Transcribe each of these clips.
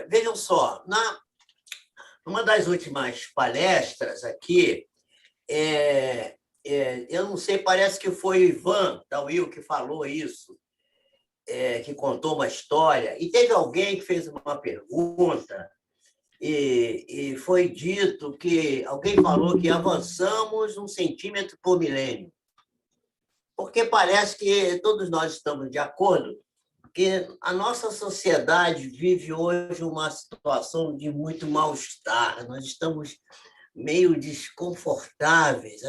Vejam só, numa das últimas palestras aqui, eu não sei, parece que foi o Ivan da Will que falou isso, que contou uma história, e teve alguém que fez uma pergunta, e foi dito que alguém falou que avançamos 1 centímetro por milênio, porque parece que todos nós estamos de acordo que a nossa sociedade vive hoje uma situação de muito mal-estar, nós estamos meio desconfortáveis.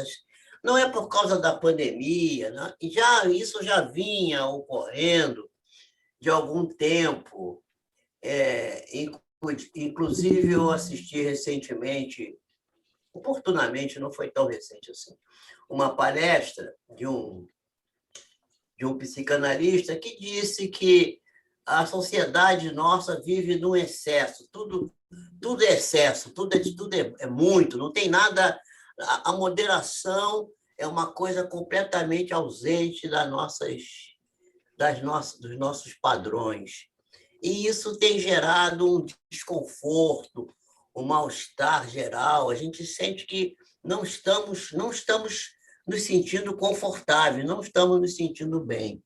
Não é por causa da pandemia, né? Isso já vinha ocorrendo de algum tempo. Inclusive, eu assisti recentemente, oportunamente, não foi tão recente assim, uma palestra de um psicanalista que disse que a sociedade nossa vive num excesso, tudo é excesso, tudo é muito, não tem nada. A moderação é uma coisa completamente ausente dos nossos padrões. E isso tem gerado um desconforto, um mal-estar geral. A gente sente que não estamos nos sentindo confortáveis, não estamos nos sentindo bem.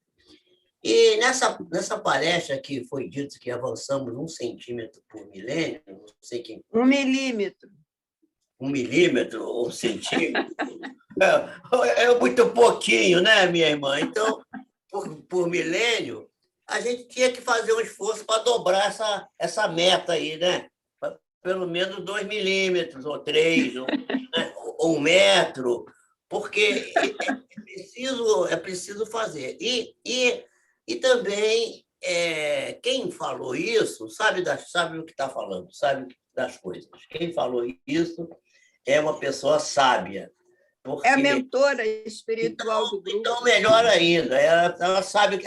E nessa palestra que foi dito que avançamos 1 centímetro por milênio, não sei quem. 1 milímetro. 1 milímetro ou 1 centímetro. É muito pouquinho, né, minha irmã? Então, por milênio, a gente tinha que fazer um esforço para dobrar essa meta aí, né? Pelo menos 2 milímetros, ou 3, ou 1 metro, porque é preciso fazer. E também, quem falou isso sabe o que está falando, sabe das coisas. Quem falou isso é uma pessoa sábia. É a mentora espiritual do grupo. Então, melhor ainda, ela sabe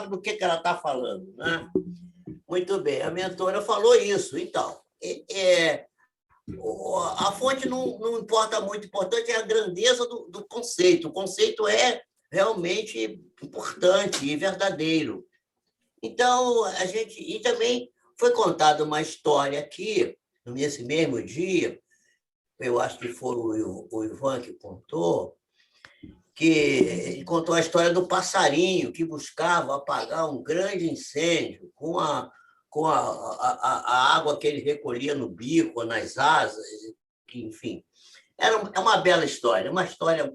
do que ela está falando, né? Muito bem, a mentora falou isso. Então, a fonte não importa muito, o importante é a grandeza do conceito. O conceito é realmente importante e verdadeiro. Então, e também foi contada uma história aqui, nesse mesmo dia, eu acho que foi o Ivan que contou, que ele contou a história do passarinho que buscava apagar um grande incêndio com a água que ele recolhia no bico, nas asas, enfim. É uma bela história, uma história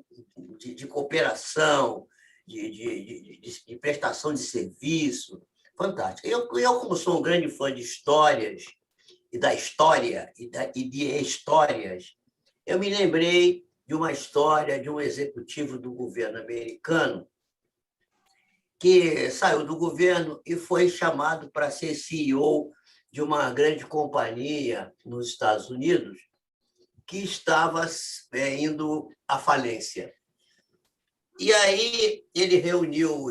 de cooperação, de prestação de serviço, fantástica. Eu, como sou um grande fã de histórias, e da história, e de histórias, eu me lembrei de uma história de um executivo do governo americano que saiu do governo e foi chamado para ser CEO de uma grande companhia nos Estados Unidos que estava indo à falência. E aí ele reuniu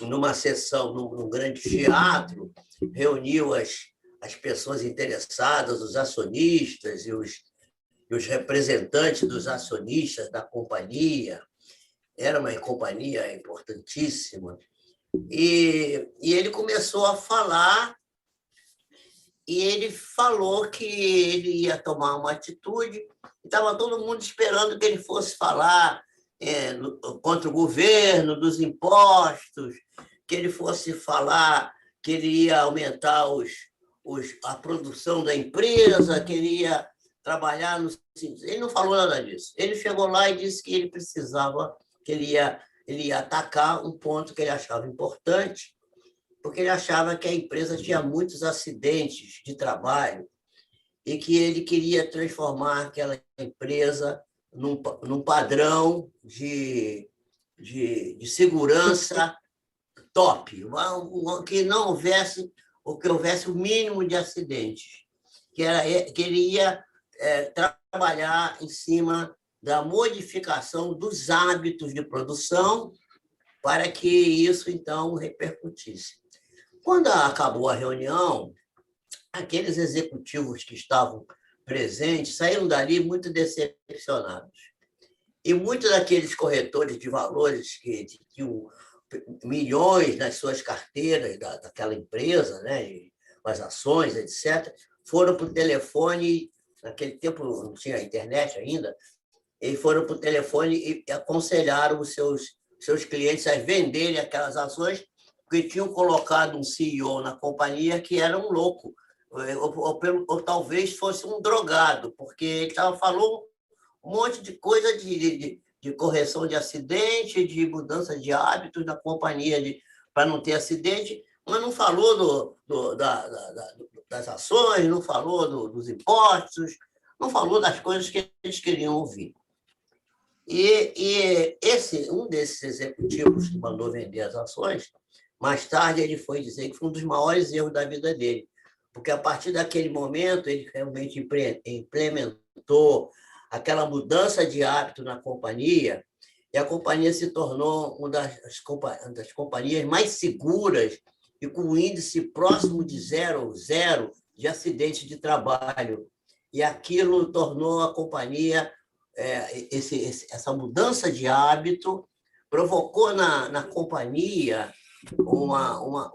numa sessão, num grande teatro, reuniu as pessoas interessadas, os acionistas e os representantes dos acionistas da companhia. Era uma companhia importantíssima. E ele começou a falar, e ele falou que ele ia tomar uma atitude, e estava todo mundo esperando que ele fosse falar contra o governo, dos impostos, que ele fosse falar que ele ia aumentar a produção da empresa, que ele ia trabalhar no... Ele não falou nada disso. Ele chegou lá e disse que ele precisava, que ele ia atacar um ponto que ele achava importante, porque ele achava que a empresa tinha muitos acidentes de trabalho e que ele queria transformar aquela empresa num padrão de segurança top, que não houvesse, ou que houvesse o mínimo de acidentes, que ele ia trabalhar em cima da modificação dos hábitos de produção para que isso, então, repercutisse. Quando acabou a reunião, aqueles executivos que estavam presentes saíram dali muito decepcionados. E muitos daqueles corretores de valores que tinham milhões nas suas carteiras daquela empresa, né? as ações, etc., foram para o telefone, naquele tempo não tinha internet ainda, e foram para o telefone e aconselharam os seus clientes a venderem aquelas ações, porque tinham colocado um CEO na companhia que era um louco, ou talvez fosse um drogado, porque ele falou um monte de coisa de correção de acidente, de mudança de hábitos na companhia para não ter acidente, mas não falou das ações, não falou dos impostos, não falou das coisas que eles queriam ouvir. E um desses executivos que mandou vender as ações, mais tarde ele foi dizer que foi um dos maiores erros da vida dele, porque a partir daquele momento ele realmente implementou aquela mudança de hábito na companhia, e a companhia se tornou uma das companhias mais seguras e com um índice próximo de zero de acidentes de trabalho. E aquilo tornou a companhia, essa mudança de hábito provocou na companhia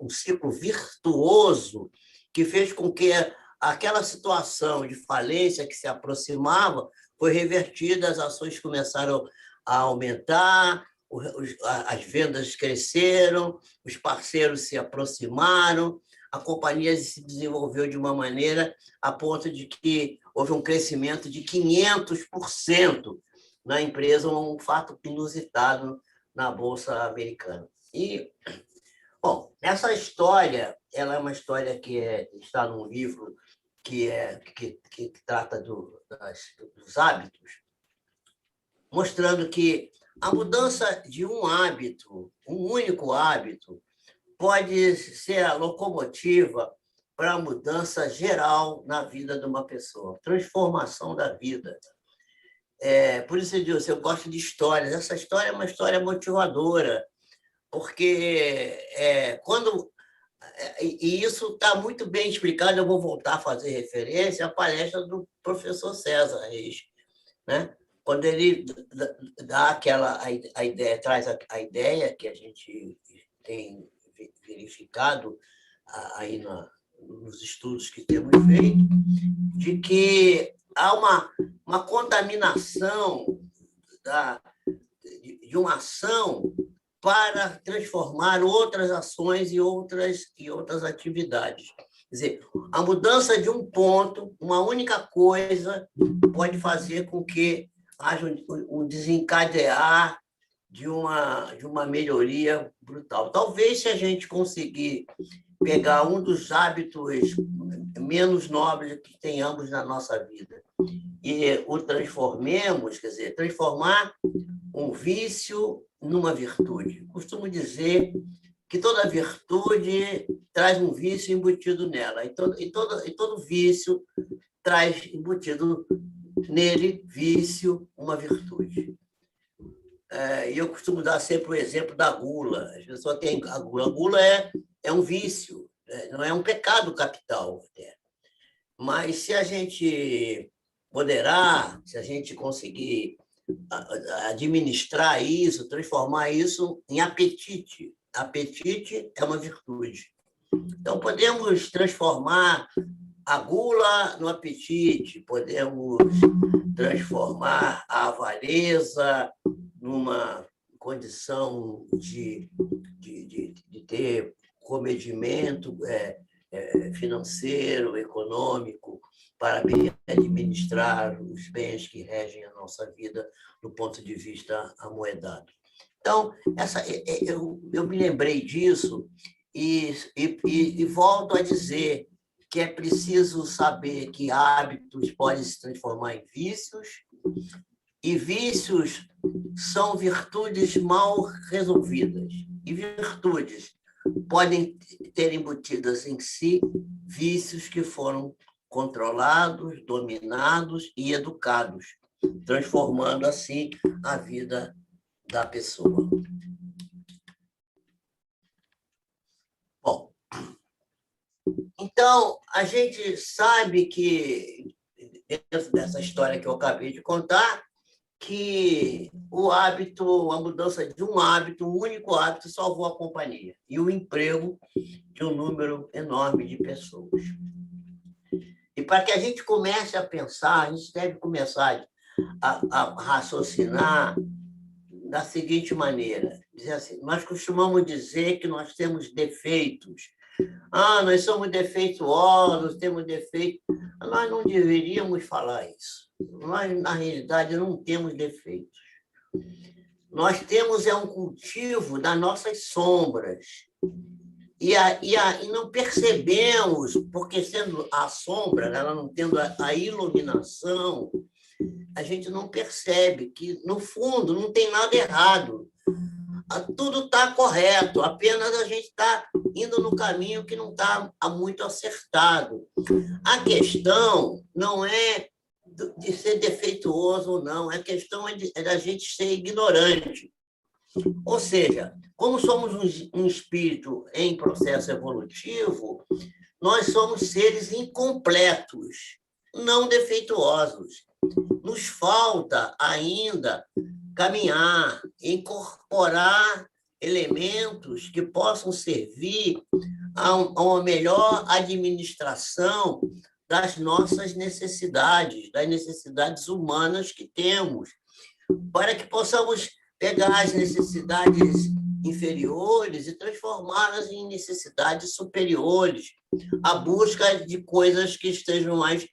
um ciclo virtuoso que fez com que aquela situação de falência que se aproximava foi revertida, as ações começaram a aumentar, as vendas cresceram, os parceiros se aproximaram, a companhia se desenvolveu de uma maneira a ponto de que houve um crescimento de 500% na empresa, um fato inusitado na Bolsa Americana. E, bom, essa história ela é uma história que está num livro que trata dos hábitos, mostrando que a mudança de um hábito, um único hábito, pode ser a locomotiva para a mudança geral na vida de uma pessoa, transformação da vida. Por isso eu digo, eu gosto de histórias. Essa história é uma história motivadora, porque e isso está muito bem explicado, eu vou voltar a fazer referência à palestra do professor César Reis, né? Quando ele dá a ideia, traz a ideia que a gente tem verificado aí nos estudos que temos feito, de que há uma contaminação de uma ação para transformar outras ações e outras atividades. Quer dizer, a mudança de um ponto, uma única coisa, pode fazer com que haja um desencadear de uma melhoria brutal. Talvez, se a gente conseguir pegar um dos hábitos menos nobres que tenhamos na nossa vida e o transformemos, quer dizer, transformar um vício numa virtude. Costumo dizer que toda virtude traz um vício embutido nela, e todo vício traz embutido nele, vício, uma virtude. E eu costumo dar sempre o exemplo da gula. As pessoas têm a gula. A gula é um vício, não é um pecado capital. Mas se a gente moderar, se a gente conseguir administrar isso, transformar isso em apetite. Apetite é uma virtude. Então, podemos transformar a gula no apetite, podemos transformar a avareza numa condição de ter comedimento financeiro, econômico, para bem administrar os bens que regem a nossa vida do ponto de vista amoedado. Então, eu me lembrei disso e volto a dizer que é preciso saber que hábitos podem se transformar em vícios, e vícios são virtudes mal resolvidas, e virtudes podem ter embutidas em si vícios que foram controlados, dominados e educados, transformando assim a vida da pessoa. Bom, então, a gente sabe que, dentro dessa história que eu acabei de contar, que o hábito, a mudança de um hábito, um único hábito, salvou a companhia e o emprego de um número enorme de pessoas. E para que a gente comece a pensar, a gente deve começar a raciocinar da seguinte maneira: dizer assim, nós costumamos dizer que nós temos defeitos. Nós somos defeituosos, temos defeitos. Nós não deveríamos falar isso. Nós, na realidade, não temos defeitos. Nós temos um cultivo das nossas sombras. E não percebemos, porque sendo a sombra, ela não tendo a iluminação, a gente não percebe que, no fundo, não tem nada errado. Tudo está correto, apenas a gente está indo no caminho que não está muito acertado. A questão não é de ser defeituoso ou não, a questão é da gente ser ignorante. Ou seja, como somos um espírito em processo evolutivo, nós somos seres incompletos, não defeituosos. Nos falta ainda caminhar, incorporar elementos que possam servir a uma melhor administração das nossas necessidades, das necessidades humanas que temos, para que possamos pegar as necessidades inferiores e transformá-las em necessidades superiores, a busca de coisas que estejam mais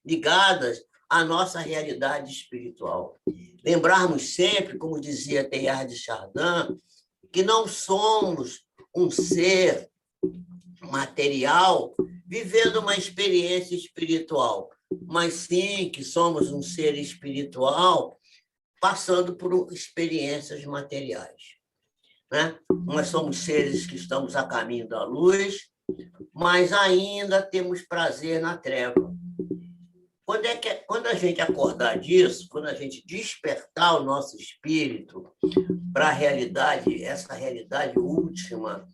ligadas à nossa realidade espiritual. Lembrarmos sempre, como dizia Teilhard de Chardin, que não somos um ser material vivendo uma experiência espiritual, mas sim que somos um ser espiritual passando por experiências materiais. Né? Nós somos seres que estamos a caminho da luz, mas ainda temos prazer na treva. Quando a gente acordar disso, quando a gente despertar o nosso espírito para a realidade, essa realidade última,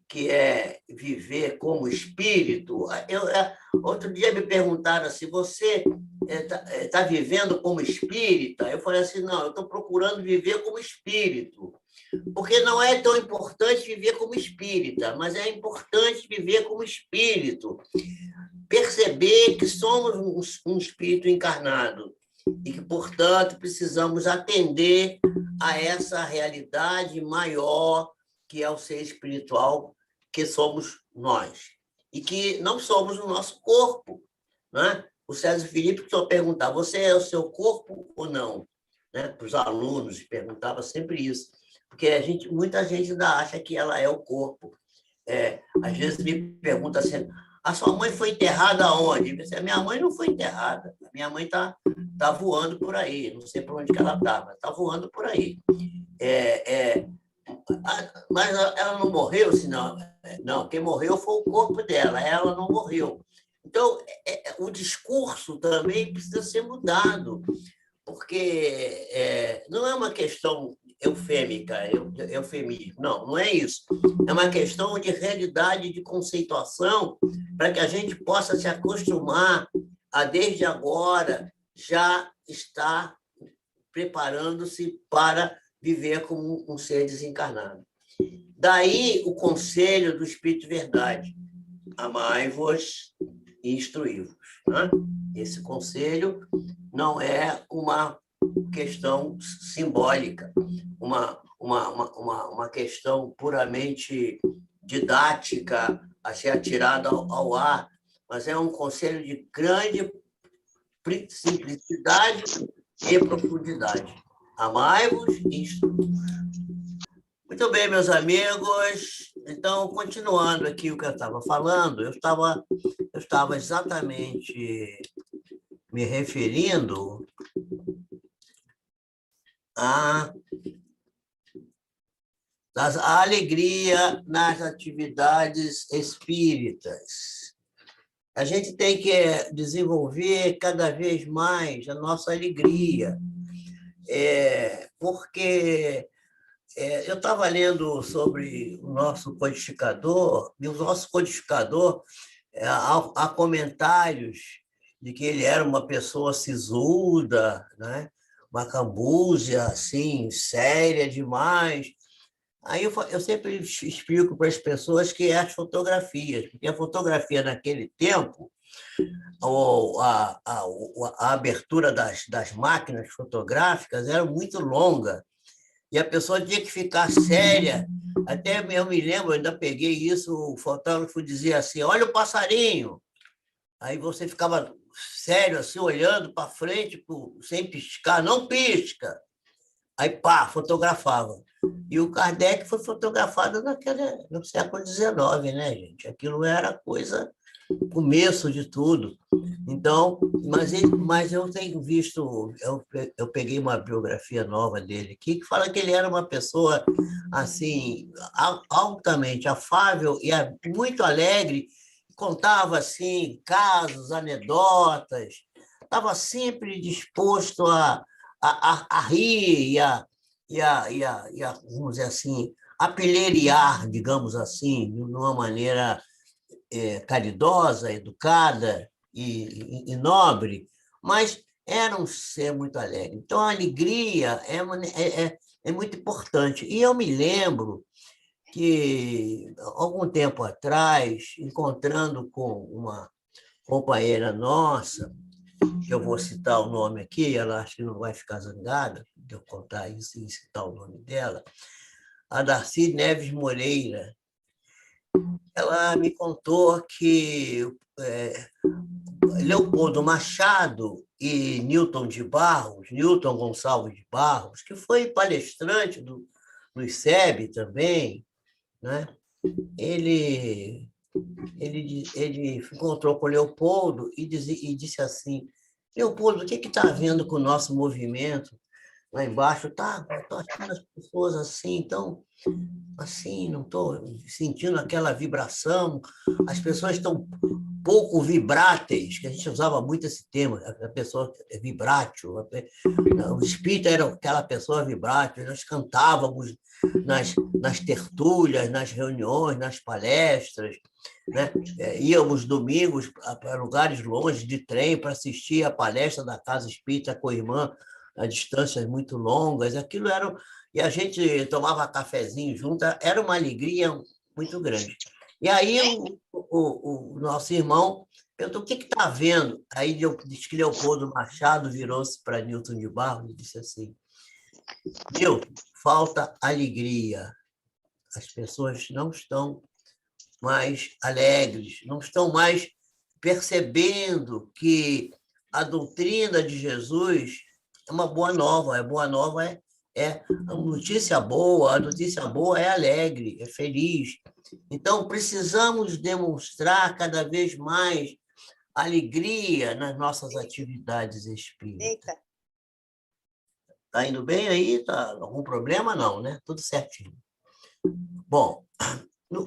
que é viver como espírito. Outro dia me perguntaram se você está vivendo como espírita. Eu falei assim, não, eu estou procurando viver como espírito, porque não é tão importante viver como espírita, mas é importante viver como espírito, perceber que somos um espírito encarnado e que, portanto, precisamos atender a essa realidade maior que é o ser espiritual, que somos nós, e que não somos o nosso corpo. Né? O César Felipe só perguntava, você é o seu corpo ou não? Né? Para os alunos, perguntava sempre isso, porque muita gente ainda acha que ela é o corpo. Às vezes me pergunta assim, a sua mãe foi enterrada onde? A minha mãe não foi enterrada, a minha mãe está voando por aí, não sei por onde que ela está, mas está voando por aí. Mas ela não morreu, senão... Não, quem morreu foi o corpo dela, ela não morreu. Então, o discurso também precisa ser mudado, porque não é uma questão eufêmica, eufemismo, não é isso. É uma questão de realidade, de conceituação, para que a gente possa se acostumar a, desde agora, já estar preparando-se para viver como um ser desencarnado. Daí o conselho do Espírito Verdade: amai-vos e instruí-vos. Né? Esse conselho não é uma questão simbólica, uma questão puramente didática a ser atirada ao ar, mas é um conselho de grande simplicidade e profundidade. Amai-vos e instruí-vos. Muito bem, meus amigos. Então, continuando aqui o que eu estava falando, eu estava exatamente me referindo à alegria nas atividades espíritas. A gente tem que desenvolver cada vez mais a nossa alegria, porque eu estava lendo sobre o nosso codificador, e o nosso codificador, há comentários de que ele era uma pessoa sisuda, né? macambúzia, assim, séria demais. Aí eu sempre explico para as pessoas que é as fotografias, porque a fotografia naquele tempo, a abertura das máquinas fotográficas era muito longa, e a pessoa tinha que ficar séria. Até eu me lembro, eu ainda peguei isso, o fotógrafo dizia assim, olha o passarinho. Aí você ficava sério, assim, olhando para frente, sem piscar, não pisca. Aí, pá, fotografava. E o Kardec foi fotografado no século XIX, né, gente? Aquilo era coisa, começo de tudo. Então, mas eu tenho visto, eu peguei uma biografia nova dele aqui, que fala que ele era uma pessoa, assim, altamente afável e muito alegre, contava, assim, casos, anedotas, estava sempre disposto a rir vamos dizer assim, a pilheriar, digamos assim, de uma maneira caridosa, educada e nobre, mas era um ser muito alegre. Então, a alegria é muito importante. E eu me lembro que, algum tempo atrás, encontrando com uma companheira nossa, que eu vou citar o nome aqui, ela acho que não vai ficar zangada de eu contar isso e citar o nome dela, a Darcy Neves Moreira. Ela me contou que Leopoldo Machado e Newton Gonçalves de Barros, que foi palestrante do ICEB também, né? ele, ele encontrou com Leopoldo e disse assim, Leopoldo, o que está havendo com o nosso movimento? Lá embaixo, estou achando as pessoas assim, então, assim, não estou sentindo aquela vibração, as pessoas estão pouco vibráteis, que a gente usava muito esse termo, a pessoa é vibrátil, o espírito era aquela pessoa vibrátil, nós cantávamos nas tertúlias, nas reuniões, nas palestras, né? Íamos domingos para lugares longe de trem para assistir a palestra da Casa Espírita com a irmã, a distâncias muito longas, aquilo era... E a gente tomava cafezinho junto, era uma alegria muito grande. E aí o nosso irmão perguntou, o que está havendo? Aí disse que Leopoldo Machado virou-se para Newton de Barros e disse assim, Newton, falta alegria. As pessoas não estão mais alegres, não estão mais percebendo que a doutrina de Jesus é uma boa nova. A boa nova é a notícia boa é alegre, é feliz. Então, precisamos demonstrar cada vez mais alegria nas nossas atividades espíritas. Está indo bem aí? Tá algum problema? Não, né? Tudo certinho. Bom,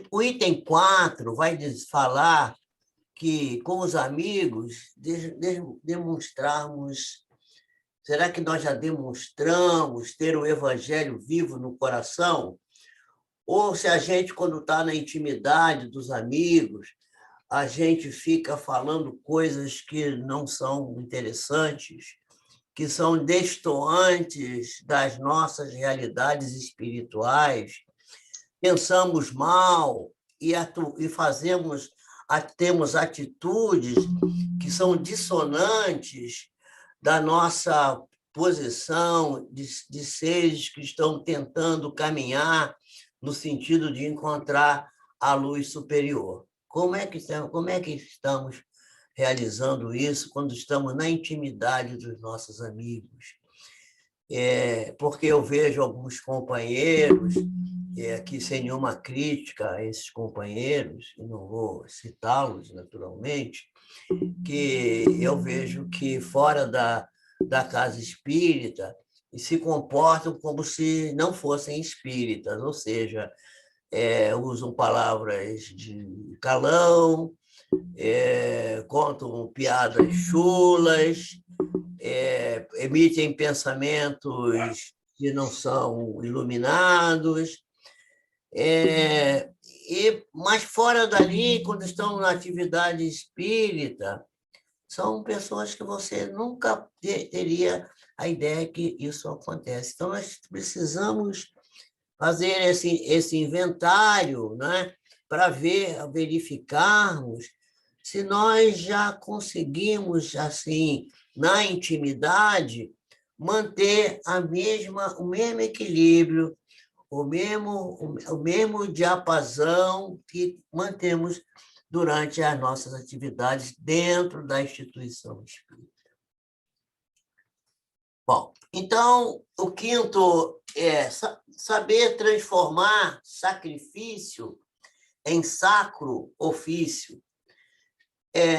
o item 4 vai falar que, com os amigos, demonstrarmos... Será que nós já demonstramos ter o Evangelho vivo no coração? Ou se a gente, quando está na intimidade dos amigos, a gente fica falando coisas que não são interessantes, que são destoantes das nossas realidades espirituais, pensamos mal e temos atitudes que são dissonantes da nossa posição de seres que estão tentando caminhar no sentido de encontrar a luz superior. Como é que estamos realizando isso quando estamos na intimidade dos nossos amigos? Porque eu vejo alguns companheiros, aqui sem nenhuma crítica a esses companheiros, e não vou citá-los naturalmente, que eu vejo que fora da casa espírita se comportam como se não fossem espíritas, ou seja, usam palavras de calão, contam piadas chulas, emitem pensamentos que não são iluminados, mas fora dali, quando estão na atividade espírita, são pessoas que você nunca teria a ideia que isso acontece. Então, nós precisamos fazer esse inventário, né, para verificarmos se nós já conseguimos, assim, na intimidade, manter o mesmo equilíbrio, o mesmo diapasão que mantemos durante as nossas atividades dentro da instituição espírita. Bom, então, o quinto é saber transformar sacrifício em sacro ofício.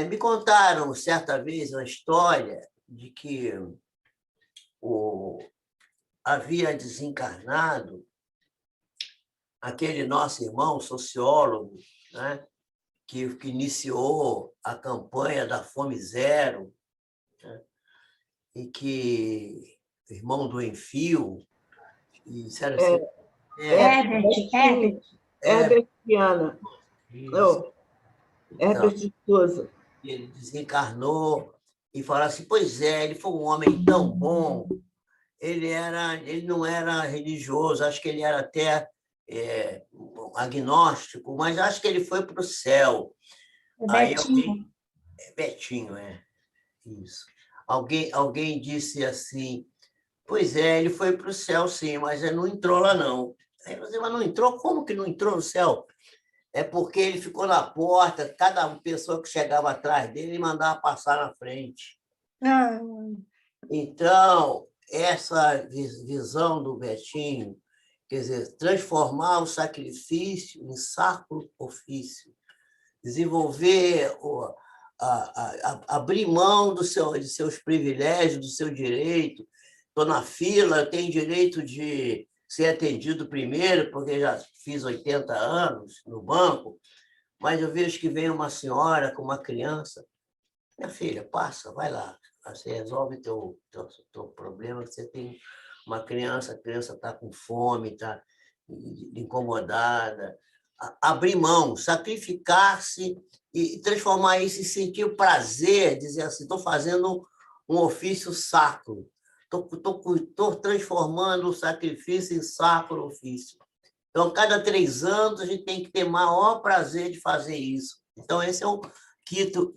Me contaram, certa vez, uma história de que havia desencarnado aquele nosso irmão sociólogo, né, que iniciou a campanha da Fome Zero, né, e que irmão do Enfio, e disseram assim, Herbert Viana. Não, Herbert de Souza. Ele desencarnou e falaram assim, pois é, ele foi um homem tão bom, ele não era religioso, acho que ele era até agnóstico, mas acho que ele foi para o céu. Betinho. Betinho, isso. Alguém disse assim, pois é, ele foi para o céu, sim, mas ele não entrou lá, não. Aí você, mas não entrou? Como que não entrou no céu? É porque ele ficou na porta, cada pessoa que chegava atrás dele, ele mandava passar na frente. Ah, Então, essa visão do Betinho, quer dizer, transformar o sacrifício em sacro ofício, desenvolver, abrir mão de seus privilégios, do seu direito. Estou na fila, eu tenho direito de ser atendido primeiro, porque já fiz 80 anos no banco, mas eu vejo que vem uma senhora com uma criança. Minha filha, passa, vai lá, você resolve teu problema, que você tem uma criança, a criança está com fome, está incomodada. Abrir mão, sacrificar-se e transformar isso em sentir o prazer, dizer assim, estou fazendo um ofício sacro, estou transformando o sacrifício em sacro ofício. Então, cada 3 anos, a gente tem que ter maior prazer de fazer isso. Então, esse é o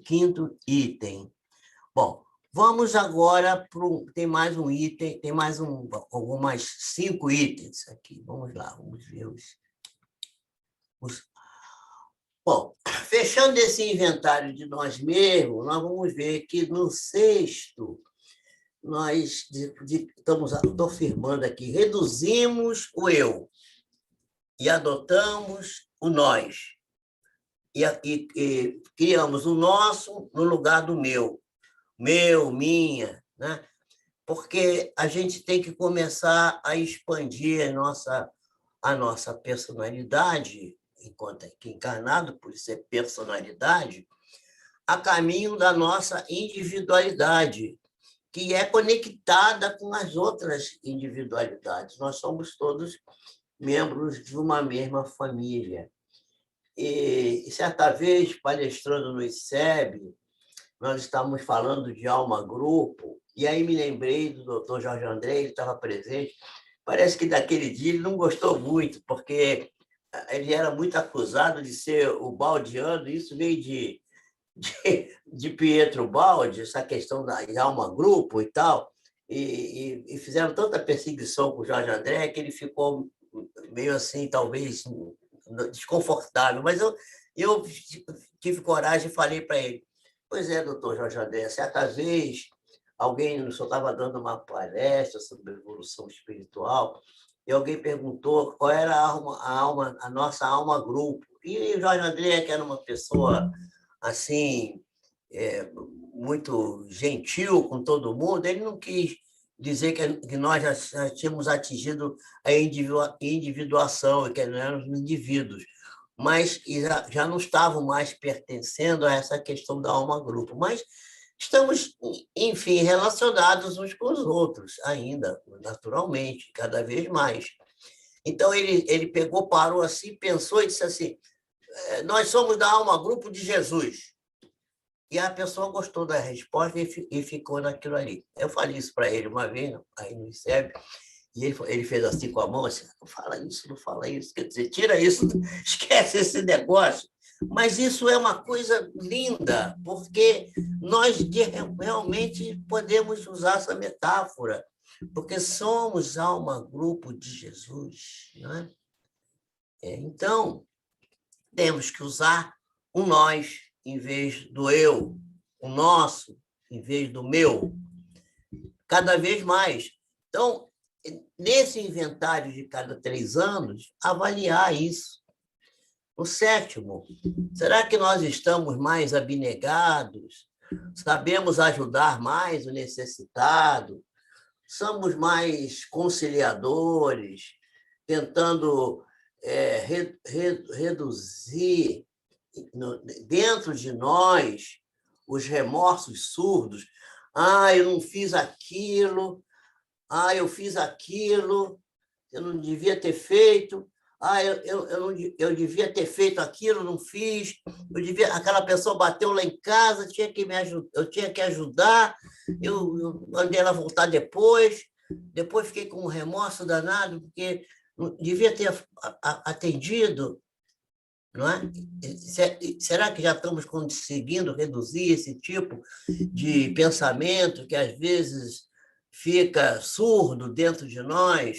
quinto item. Bom, vamos agora para tem mais um item, tem mais algumas 5 itens aqui. Vamos lá, vamos ver Bom, fechando esse inventário de nós mesmos, nós vamos ver que no 6º, nós estou afirmando aqui, reduzimos o eu e adotamos o nós. E criamos o nosso no lugar do meu, minha, né? Porque a gente tem que começar a expandir a nossa personalidade, enquanto aqui encarnado, por isso é personalidade, a caminho da nossa individualidade, que é conectada com as outras individualidades. Nós somos todos membros de uma mesma família. E certa vez, palestrando no ICEB, nós estávamos falando de alma-grupo, e aí me lembrei do doutor Jorge André, ele estava presente. Parece que daquele dia ele não gostou muito, porque ele era muito acusado de ser o baldiano, isso veio de Pietro Baldi, essa questão da alma-grupo e tal, e fizeram tanta perseguição com o Jorge André que ele ficou meio assim, talvez desconfortável, mas eu tive coragem e falei para ele, pois é, doutor Jorge André, certa vez alguém só estava dando uma palestra sobre evolução espiritual e alguém perguntou qual era a nossa alma-grupo. E o Jorge André, que era uma pessoa assim, muito gentil com todo mundo, ele não quis dizer que nós já tínhamos atingido a individuação, que não éramos indivíduos, mas já não estavam mais pertencendo a essa questão da alma-grupo. Mas estamos, enfim, relacionados uns com os outros ainda, naturalmente, cada vez mais. Então, ele pegou, parou assim, pensou e disse assim, nós somos da alma-grupo de Jesus. E a pessoa gostou da resposta e ficou naquilo ali. Eu falei isso para ele uma vez, aí no ICEB, e ele fez assim com a mão, assim, não fala isso, não fala isso, quer dizer, tira isso, esquece esse negócio. Mas isso é uma coisa linda, porque nós realmente podemos usar essa metáfora, porque somos alma, grupo de Jesus. Não é? Então, temos que usar o nós em vez do eu, o nosso em vez do meu, cada vez mais. Então, nesse inventário de cada 3 anos, avaliar isso. O 7º, será que nós estamos mais abnegados? Sabemos ajudar mais o necessitado? Somos mais conciliadores, tentando reduzir dentro de nós os remorsos surdos. Eu não fiz aquilo, eu fiz aquilo, eu não devia ter feito, eu devia ter feito aquilo, não fiz, aquela pessoa bateu lá em casa, eu tinha que ajudar, eu mandei ela voltar depois fiquei com um remorso danado, porque não devia ter atendido, não é? Será que já estamos conseguindo reduzir esse tipo de pensamento que às vezes fica surdo dentro de nós?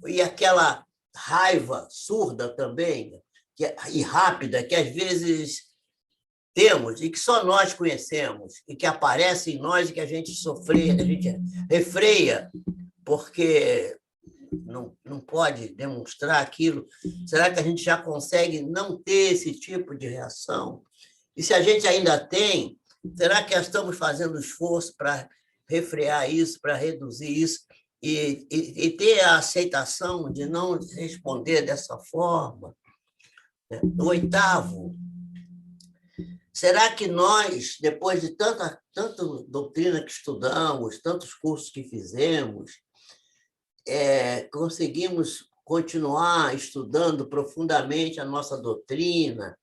E aquela raiva surda também, e rápida, que às vezes temos e que só nós conhecemos, e que aparece em nós e que a gente sofre, a gente refreia, porque não pode demonstrar aquilo. Será que a gente já consegue não ter esse tipo de reação? E se a gente ainda tem, será que estamos fazendo esforço para refrear isso, para reduzir isso e ter a aceitação de não responder dessa forma? O 8º, será que nós, depois de tanta doutrina que estudamos, tantos cursos que fizemos, conseguimos continuar estudando profundamente a nossa doutrina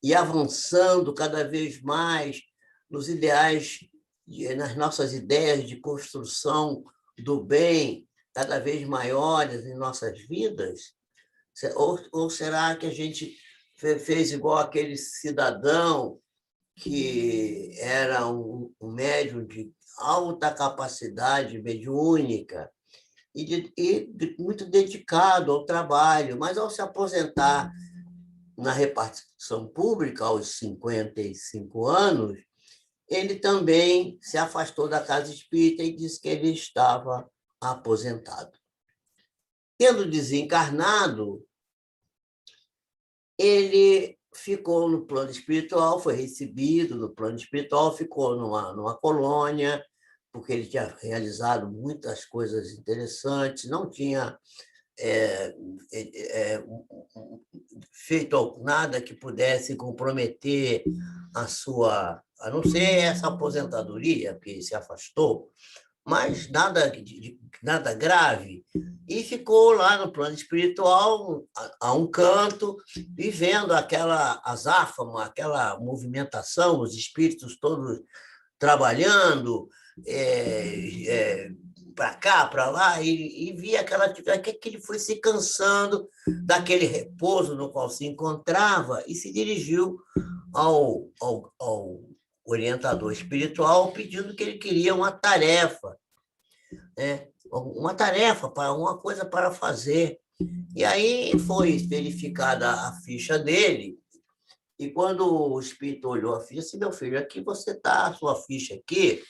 e avançando cada vez mais nos ideais, nas nossas ideias de construção do bem cada vez maiores em nossas vidas? Ou será que a gente fez igual aquele cidadão que era um médium de alta capacidade mediúnica e muito dedicado ao trabalho, mas ao se aposentar na repartição pública aos 55 anos, ele também se afastou da casa espírita e disse que ele estava aposentado. Tendo desencarnado, ele ficou no plano espiritual, foi recebido no plano espiritual, ficou numa colônia, porque ele tinha realizado muitas coisas interessantes, não tinha feito nada que pudesse comprometer a não ser essa aposentadoria, que se afastou, mas nada grave, e ficou lá no plano espiritual, a um canto, vivendo aquela azáfama, aquela movimentação, os espíritos todos trabalhando, para cá, para lá, e via aquela atividade, que ele foi se cansando daquele repouso no qual se encontrava e se dirigiu ao orientador espiritual pedindo que ele queria uma tarefa, uma coisa para fazer. E aí foi verificada a ficha dele, e quando o espírito olhou a ficha, disse: meu filho, aqui você está, a sua ficha aqui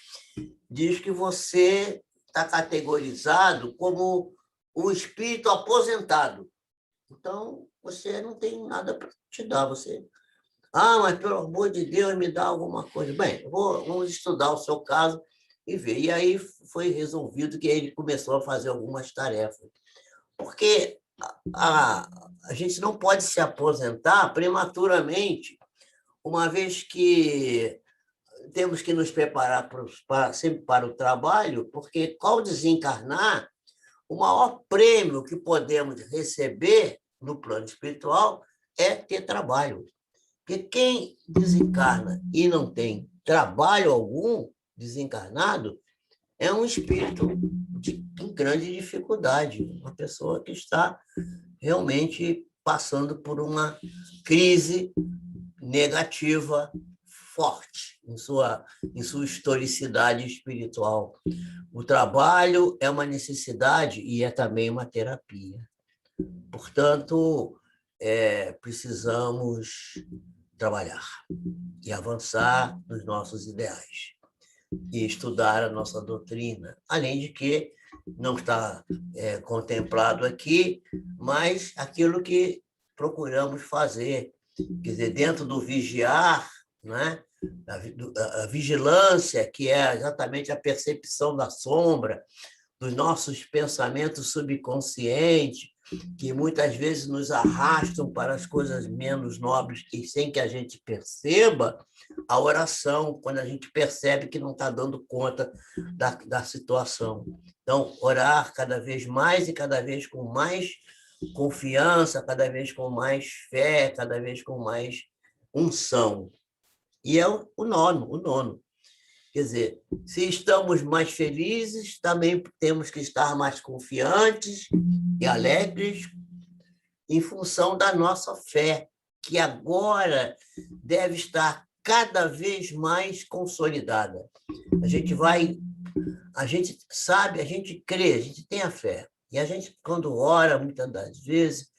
diz que você está categorizado como um espírito aposentado. Então, você não tem nada para te dar. Mas pelo amor de Deus, me dá alguma coisa. Bem, vamos estudar o seu caso e ver. E aí foi resolvido que ele começou a fazer algumas tarefas. Porque a gente não pode se aposentar prematuramente, uma vez que temos que nos preparar sempre para o trabalho, porque, ao desencarnar, o maior prêmio que podemos receber no plano espiritual é ter trabalho. Porque quem desencarna e não tem trabalho algum, desencarnado, é um espírito em grande dificuldade, uma pessoa que está realmente passando por uma crise negativa forte em sua historicidade espiritual. O trabalho é uma necessidade e é também uma terapia. Portanto, precisamos trabalhar e avançar nos nossos ideais e estudar a nossa doutrina, além de que não está contemplado aqui, mas aquilo que procuramos fazer, quer dizer, dentro do vigiar, né? A vigilância, que é exatamente a percepção da sombra, dos nossos pensamentos subconscientes, que muitas vezes nos arrastam para as coisas menos nobres e sem que a gente perceba, a oração, quando a gente percebe que não está dando conta da situação. Então, orar cada vez mais e cada vez com mais confiança, cada vez com mais fé, cada vez com mais unção. E é o nono. Quer dizer, se estamos mais felizes, também temos que estar mais confiantes e alegres em função da nossa fé, que agora deve estar cada vez mais consolidada. A gente sabe, a gente crê, a gente tem a fé. E a gente, quando ora, muitas das vezes,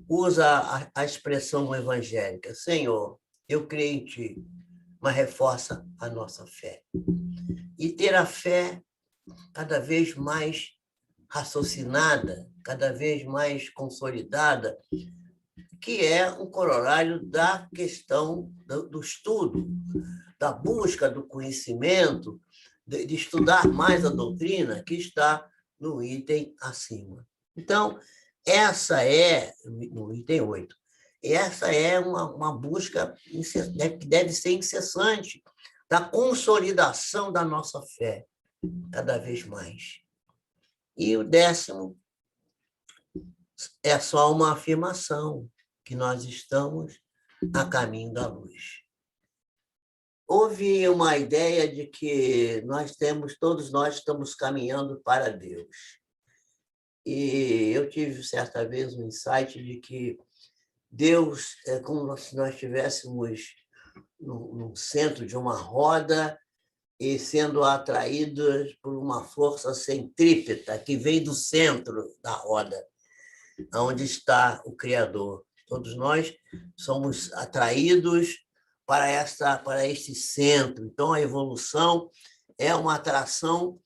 usa a expressão evangélica: Senhor, eu creio em Ti, mas reforça a nossa fé. E ter a fé cada vez mais raciocinada, cada vez mais consolidada, que é um corolário da questão do estudo, da busca do conhecimento, de estudar mais a doutrina, que está no item acima. Então, essa é, no item 8, essa é uma busca que deve ser incessante da consolidação da nossa fé, cada vez mais. E o 10º é só uma afirmação, que nós estamos a caminho da luz. Houve uma ideia de que todos nós estamos caminhando para Deus. E eu tive, certa vez, um insight de que Deus é como se nós estivéssemos no centro de uma roda e sendo atraídos por uma força centrípeta que vem do centro da roda, onde está o Criador. Todos nós somos atraídos para este centro. Então, a evolução é uma atração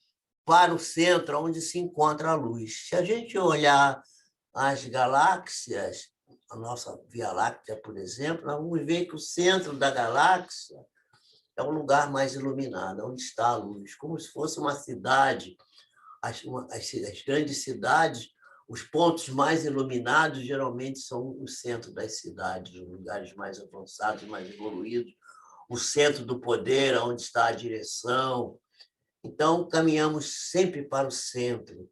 para o centro, onde se encontra a luz. Se a gente olhar as galáxias, a nossa Via Láctea, por exemplo, nós vamos ver que o centro da galáxia é o lugar mais iluminado, onde está a luz, como se fosse uma cidade. As grandes cidades, os pontos mais iluminados geralmente são o centro das cidades, os lugares mais avançados, mais evoluídos, o centro do poder, onde está a direção. Então, caminhamos sempre para o centro,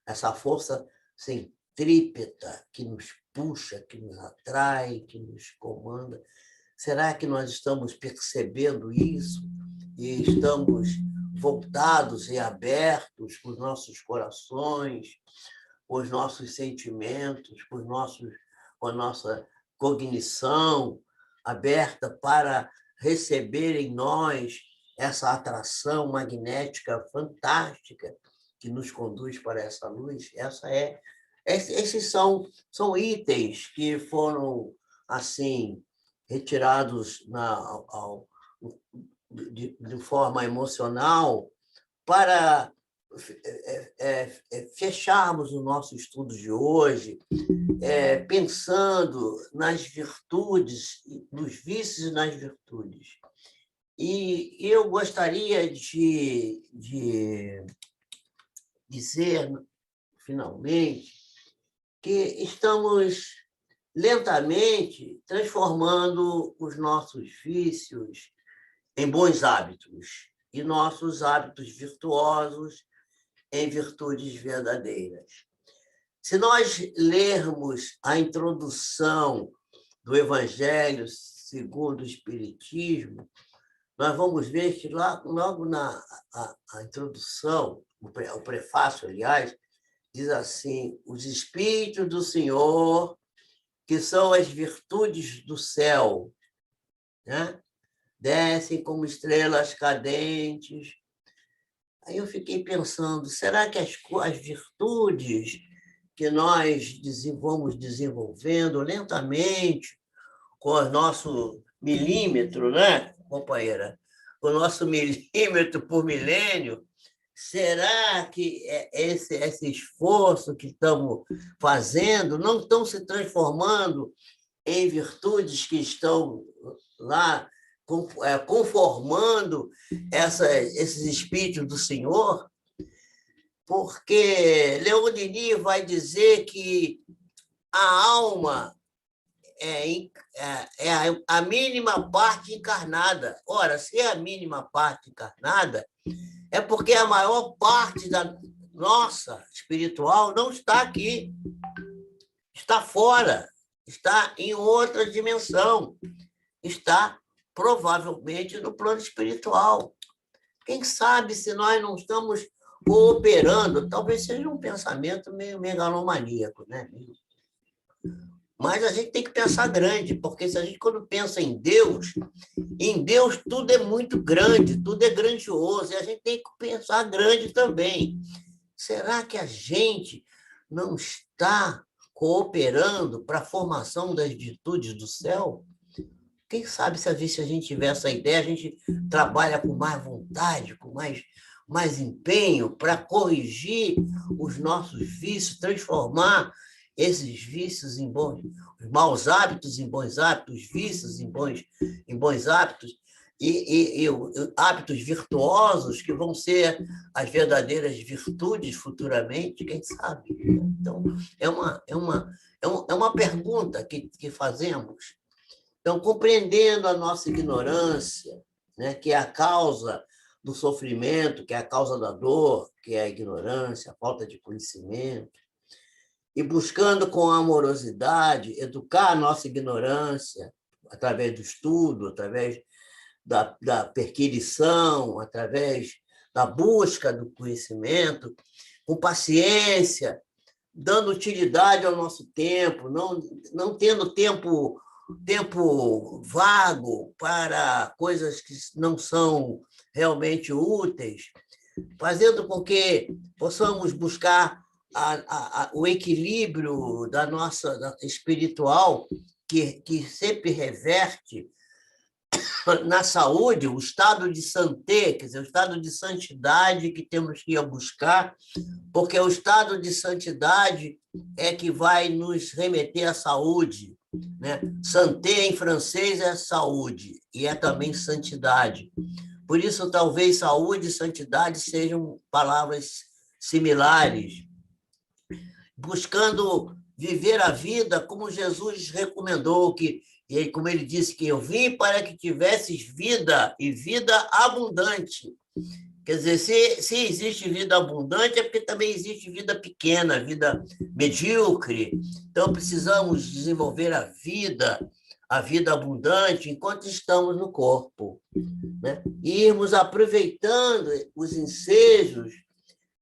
essa força centrípeta que nos puxa, que nos atrai, que nos comanda. Será que nós estamos percebendo isso e estamos voltados e abertos com os nossos corações, com os nossos sentimentos, com a nossa cognição aberta para receber em nós essa atração magnética fantástica que nos conduz para essa luz? Esses são itens que foram assim retirados de forma emocional para fecharmos o nosso estudo de hoje, pensando nas virtudes, nos vícios e nas virtudes. E eu gostaria de dizer, finalmente, que estamos lentamente transformando os nossos vícios em bons hábitos e nossos hábitos virtuosos em virtudes verdadeiras. Se nós lermos a introdução do Evangelho segundo o Espiritismo, nós vamos ver que logo na a introdução, o prefácio, aliás, diz assim: os Espíritos do Senhor, que são as virtudes do céu, né? Descem como estrelas cadentes. Aí eu fiquei pensando, será que as virtudes que nós vamos desenvolvendo lentamente, com o nosso milímetro, né, companheira? O nosso milímetro por milênio, será que esse esforço que estamos fazendo não estão se transformando em virtudes que estão lá conformando esses espíritos do Senhor? Porque Leon Denis vai dizer que a alma é a mínima parte encarnada. Ora, se é a mínima parte encarnada, é porque a maior parte da nossa espiritual não está aqui, está fora, está em outra dimensão, está provavelmente no plano espiritual. Quem sabe se nós não estamos cooperando? Talvez seja um pensamento meio megalomaníaco, né? Mas a gente tem que pensar grande, porque se a gente, quando pensa em Deus tudo é muito grande, tudo é grandioso, e a gente tem que pensar grande também. Será que a gente não está cooperando para a formação das virtudes do céu? Quem sabe se a gente tiver essa ideia, a gente trabalha com mais vontade, com mais empenho para corrigir os nossos vícios, transformar esses vícios em bons, os maus hábitos em bons hábitos, vícios em bons hábitos, e hábitos virtuosos que vão ser as verdadeiras virtudes futuramente, quem sabe? Então, é uma pergunta que fazemos. Então, compreendendo a nossa ignorância, né, que é a causa do sofrimento, que é a causa da dor, que é a ignorância, a falta de conhecimento, e buscando com amorosidade educar a nossa ignorância através do estudo, através da perquisição, através da busca do conhecimento, com paciência, dando utilidade ao nosso tempo, não tendo tempo vago para coisas que não são realmente úteis, fazendo com que possamos buscar o equilíbrio da nossa espiritual, que sempre reverte na saúde, o estado de santé, quer dizer, o estado de santidade que temos que ir buscar, porque o estado de santidade é que vai nos remeter à saúde, né? Santé em francês é saúde e é também santidade. Por isso, talvez saúde e santidade sejam palavras similares, buscando viver a vida como Jesus recomendou, e como ele disse, que eu vim para que tivesses vida, e vida abundante. Quer dizer, se existe vida abundante, é porque também existe vida pequena, vida medíocre. Então, precisamos desenvolver a vida abundante enquanto estamos no corpo, né? E irmos aproveitando os ensejos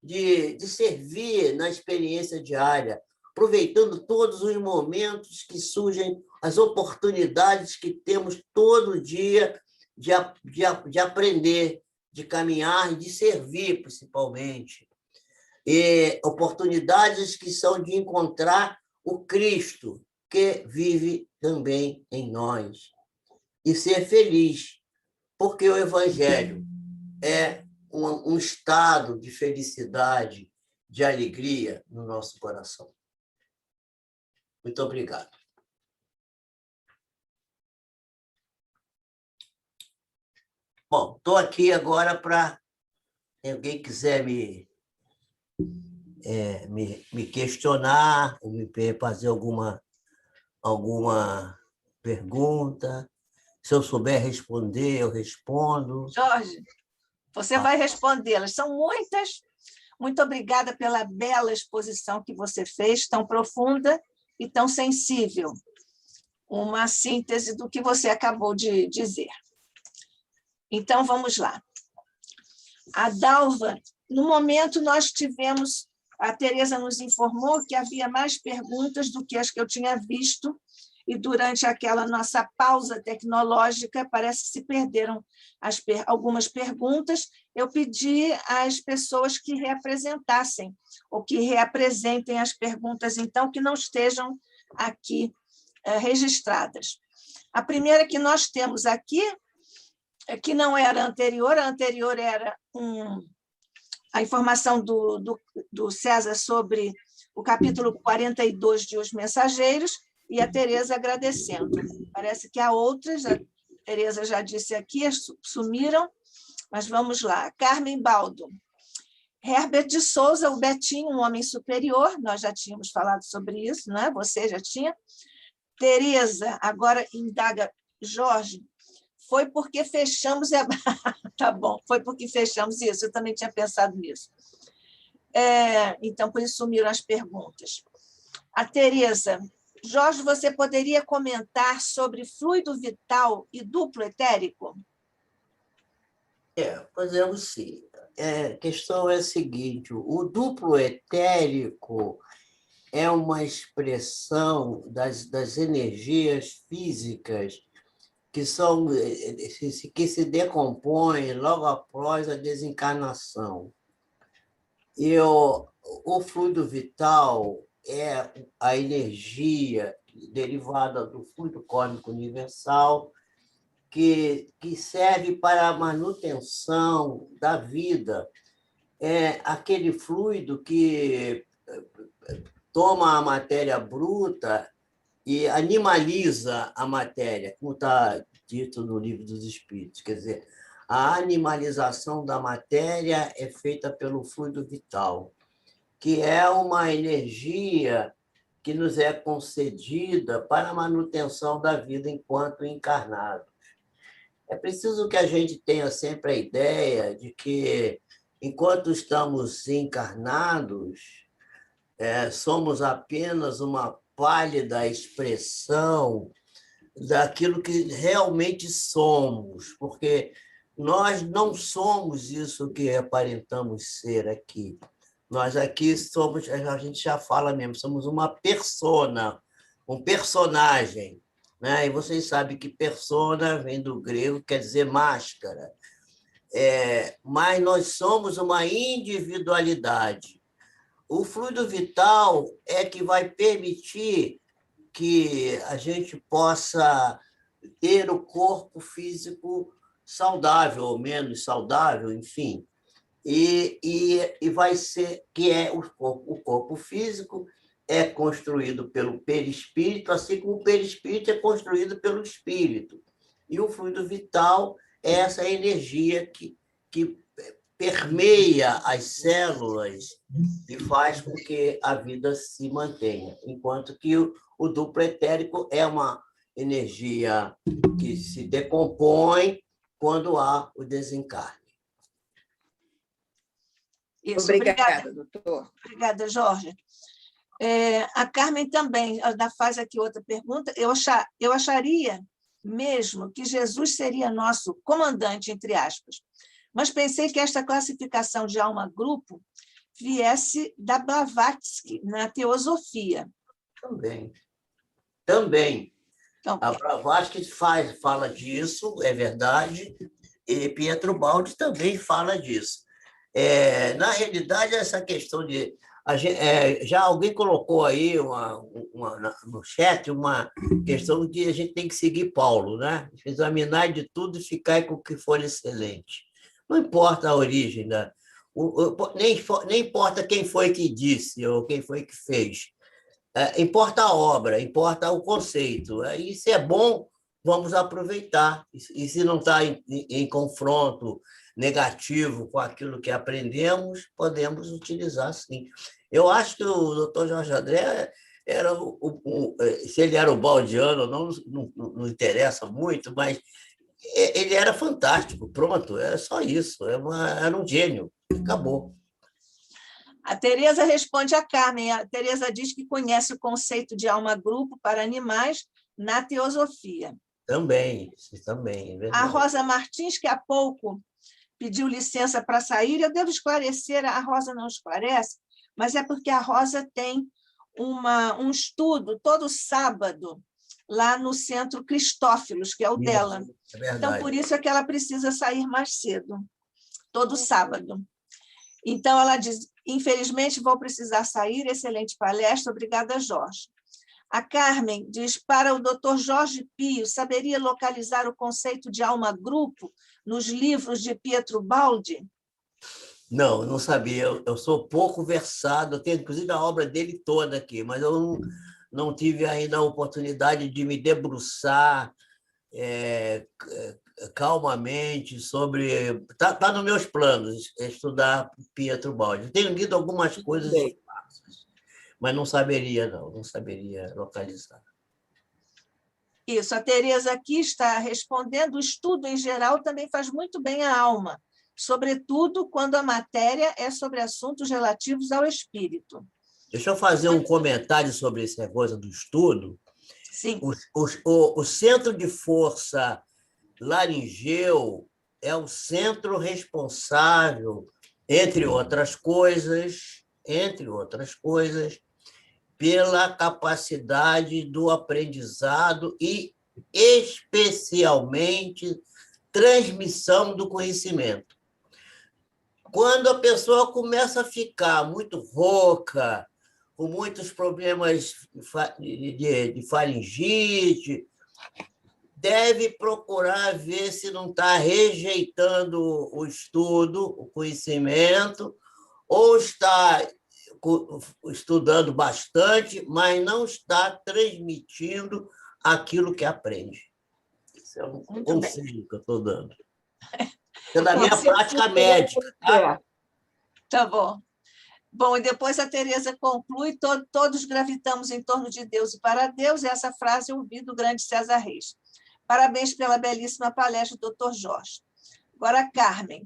de servir na experiência diária, aproveitando todos os momentos que surgem, as oportunidades que temos todo dia de aprender, de caminhar e de servir, principalmente. E oportunidades que são de encontrar o Cristo, que vive também em nós. E ser feliz, porque o Evangelho é um estado de felicidade, de alegria no nosso coração. Muito obrigado. Bom, estou aqui agora para, se alguém quiser me questionar, me fazer alguma pergunta. Se eu souber responder, eu respondo. Jorge, você vai respondê-las. São muitas. Muito obrigada pela bela exposição que você fez, tão profunda e tão sensível. Uma síntese do que você acabou de dizer. Então, vamos lá. A Dalva, no momento, nós tivemos... A Tereza nos informou que havia mais perguntas do que as que eu tinha visto, e durante aquela nossa pausa tecnológica, parece que se perderam algumas perguntas. Eu pedi às pessoas que reapresentassem, ou que reapresentem as perguntas, então, que não estejam aqui registradas. A primeira que nós temos aqui, que não era anterior, a anterior era a informação do César sobre o capítulo 42 de Os Mensageiros, e a Tereza agradecendo. Parece que há outras, a Tereza já disse aqui, sumiram, mas vamos lá. Carmen Baldo. Herbert de Souza, o Betinho, um homem superior, nós já tínhamos falado sobre isso, não é? Você já tinha. Tereza, agora indaga Jorge, foi porque fechamos... Tá bom, foi porque fechamos isso, eu também tinha pensado nisso. Então, por isso sumiram as perguntas. A Tereza, Jorge, você poderia comentar sobre fluido vital e duplo etérico? Podemos sim. A questão é a seguinte, o duplo etérico é uma expressão das energias físicas que se decompõem logo após a desencarnação. E o fluido vital é a energia derivada do fluido cósmico universal que serve para a manutenção da vida. É aquele fluido que toma a matéria bruta e animaliza a matéria, como está dito no Livro dos Espíritos. Quer dizer, a animalização da matéria é feita pelo fluido vital, que é uma energia que nos é concedida para a manutenção da vida enquanto encarnados. É preciso que a gente tenha sempre a ideia de que, enquanto estamos encarnados, somos apenas uma pálida expressão daquilo que realmente somos, porque nós não somos isso que aparentamos ser aqui. Nós aqui somos, a gente já fala mesmo, somos uma persona, um personagem, né? E vocês sabem que persona vem do grego, quer dizer máscara. Mas nós somos uma individualidade. O fluido vital é que vai permitir que a gente possa ter o corpo físico saudável, ou menos saudável, enfim. E vai ser que o corpo físico é construído pelo perispírito, assim como o perispírito é construído pelo espírito. E o fluido vital é essa energia que permeia as células e faz com que a vida se mantenha, enquanto que o duplo etérico é uma energia que se decompõe quando há o desencarne. Isso, obrigada, doutor. Obrigada, Jorge. A Carmen também faz aqui outra pergunta. Eu acharia mesmo que Jesus seria nosso comandante, entre aspas, mas pensei que esta classificação de alma-grupo viesse da Blavatsky, na Teosofia. Também. Então, A Blavatsky fala disso, é verdade, e Pietro Baldi também fala disso. Na realidade, essa questão de... já alguém colocou aí no chat uma questão de a gente tem que seguir Paulo, né? Examinar de tudo e ficar com o que for excelente. Não importa a origem, nem importa quem foi que disse ou quem foi que fez. Importa a obra, importa o conceito. E se é bom, vamos aproveitar. E se não está em confronto negativo com aquilo que aprendemos, podemos utilizar, sim. Eu acho que o doutor Jorge André era se ele era o baldiano ou não interessa muito, mas ele era fantástico, pronto, era só isso, era um gênio, acabou. A Tereza responde a Carmen. A Tereza diz que conhece o conceito de alma-grupo para animais na Teosofia. Também, é A verdade. Rosa Martins, que há pouco pediu licença para sair, eu devo esclarecer, a Rosa não esclarece, mas é porque a Rosa tem um estudo todo sábado lá no Centro Cristófilos, que é o dela. É verdade. Então, por isso é que ela precisa sair mais cedo, todo sábado. Então, ela diz, infelizmente, vou precisar sair, excelente palestra, obrigada, Jorge. A Carmen diz, para o Dr. Jorge Pio, saberia localizar o conceito de alma-grupo nos livros de Pietro Baldi? Não sabia. Eu sou pouco versado, eu tenho inclusive a obra dele toda aqui, mas eu não tive ainda a oportunidade de me debruçar calmamente sobre... Está nos meus planos estudar Pietro Baldi. Tenho lido algumas coisas esparsas, mas não saberia localizar. Isso, a Tereza aqui está respondendo, o estudo em geral também faz muito bem à alma, sobretudo quando a matéria é sobre assuntos relativos ao espírito. Deixa eu fazer um comentário sobre essa coisa do estudo. Sim. O centro de força laringeu é o centro responsável, entre outras coisas, pela capacidade do aprendizado e, especialmente, transmissão do conhecimento. Quando a pessoa começa a ficar muito rouca, com muitos problemas de faringite, deve procurar ver se não está rejeitando o estudo, o conhecimento, ou está estudando bastante, mas não está transmitindo aquilo que aprende. Isso é um conselho que eu estou dando. É da minha prática médica. Tá bom. Bom, e depois a Tereza conclui, todos gravitamos em torno de Deus e para Deus, e essa frase eu ouvi do grande César Reis. Parabéns pela belíssima palestra, doutor Jorge. Agora, Carmen.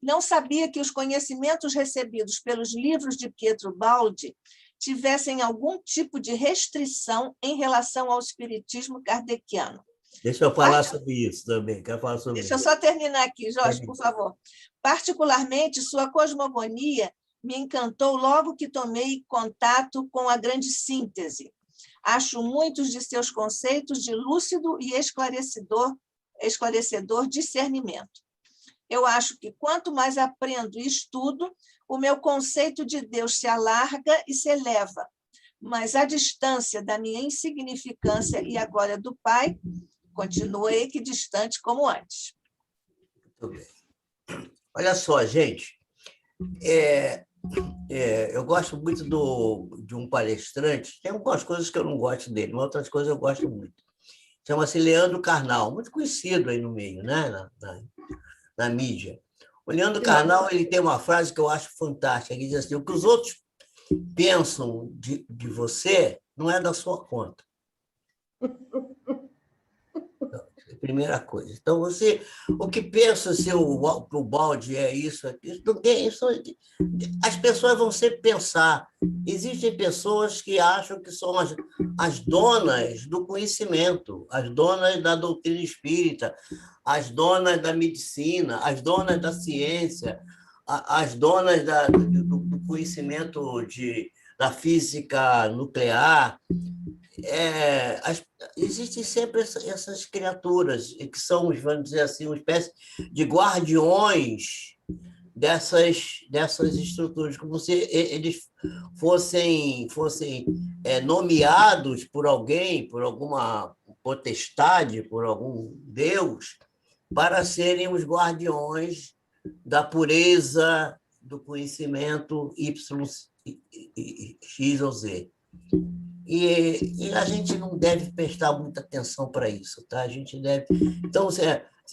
Não sabia que os conhecimentos recebidos pelos livros de Pietro Baldi tivessem algum tipo de restrição em relação ao espiritismo kardeciano. Deixa eu falar sobre isso também. Deixa eu só terminar aqui, Jorge, por favor. Particularmente, sua cosmogonia me encantou logo que tomei contato com a grande síntese. Acho muitos de seus conceitos de lúcido e esclarecedor discernimento. Eu acho que quanto mais aprendo e estudo, o meu conceito de Deus se alarga e se eleva, mas a distância da minha insignificância e a glória do Pai continua equidistante como antes. Muito bem. Olha só, gente, eu gosto muito de um palestrante, tem algumas coisas que eu não gosto dele, mas outras coisas eu gosto muito. Chama-se Leandro Carnal, muito conhecido aí no meio, né? Na mídia. O Leandro Carnal, ele tem uma frase que eu acho fantástica, que diz assim, o que os outros pensam de você não é da sua conta. Primeira coisa. Então, o que pensa se o Baldi é isso, não tem isso. As pessoas vão sempre pensar. Existem pessoas que acham que são as donas do conhecimento, as donas da doutrina espírita, as donas da medicina, as donas da ciência, as donas do conhecimento da física nuclear. Existem sempre essas criaturas que são, vamos dizer assim, uma espécie de guardiões dessas estruturas, como se eles fossem nomeados por alguém, por alguma potestade, por algum Deus, para serem os guardiões da pureza do conhecimento Y, X ou Z. E a gente não deve prestar muita atenção para isso, tá? A gente deve... Então, se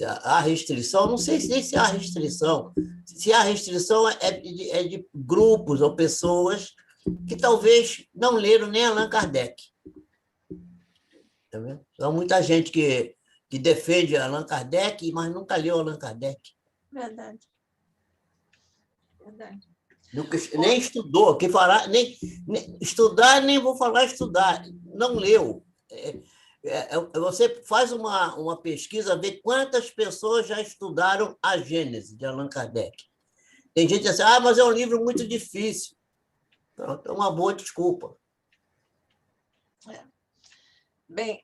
há restrição, não sei se há restrição. Se há restrição é de grupos ou pessoas que talvez não leram nem Allan Kardec. Tá vendo? Então, muita gente que defende Allan Kardec, mas nunca leu Allan Kardec. Verdade. Nem estudou, estudar, nem vou falar estudar, não leu. Você faz uma pesquisa, vê quantas pessoas já estudaram a Gênese de Allan Kardec. Tem gente que diz assim, mas é um livro muito difícil. Então, é uma boa desculpa. Bem,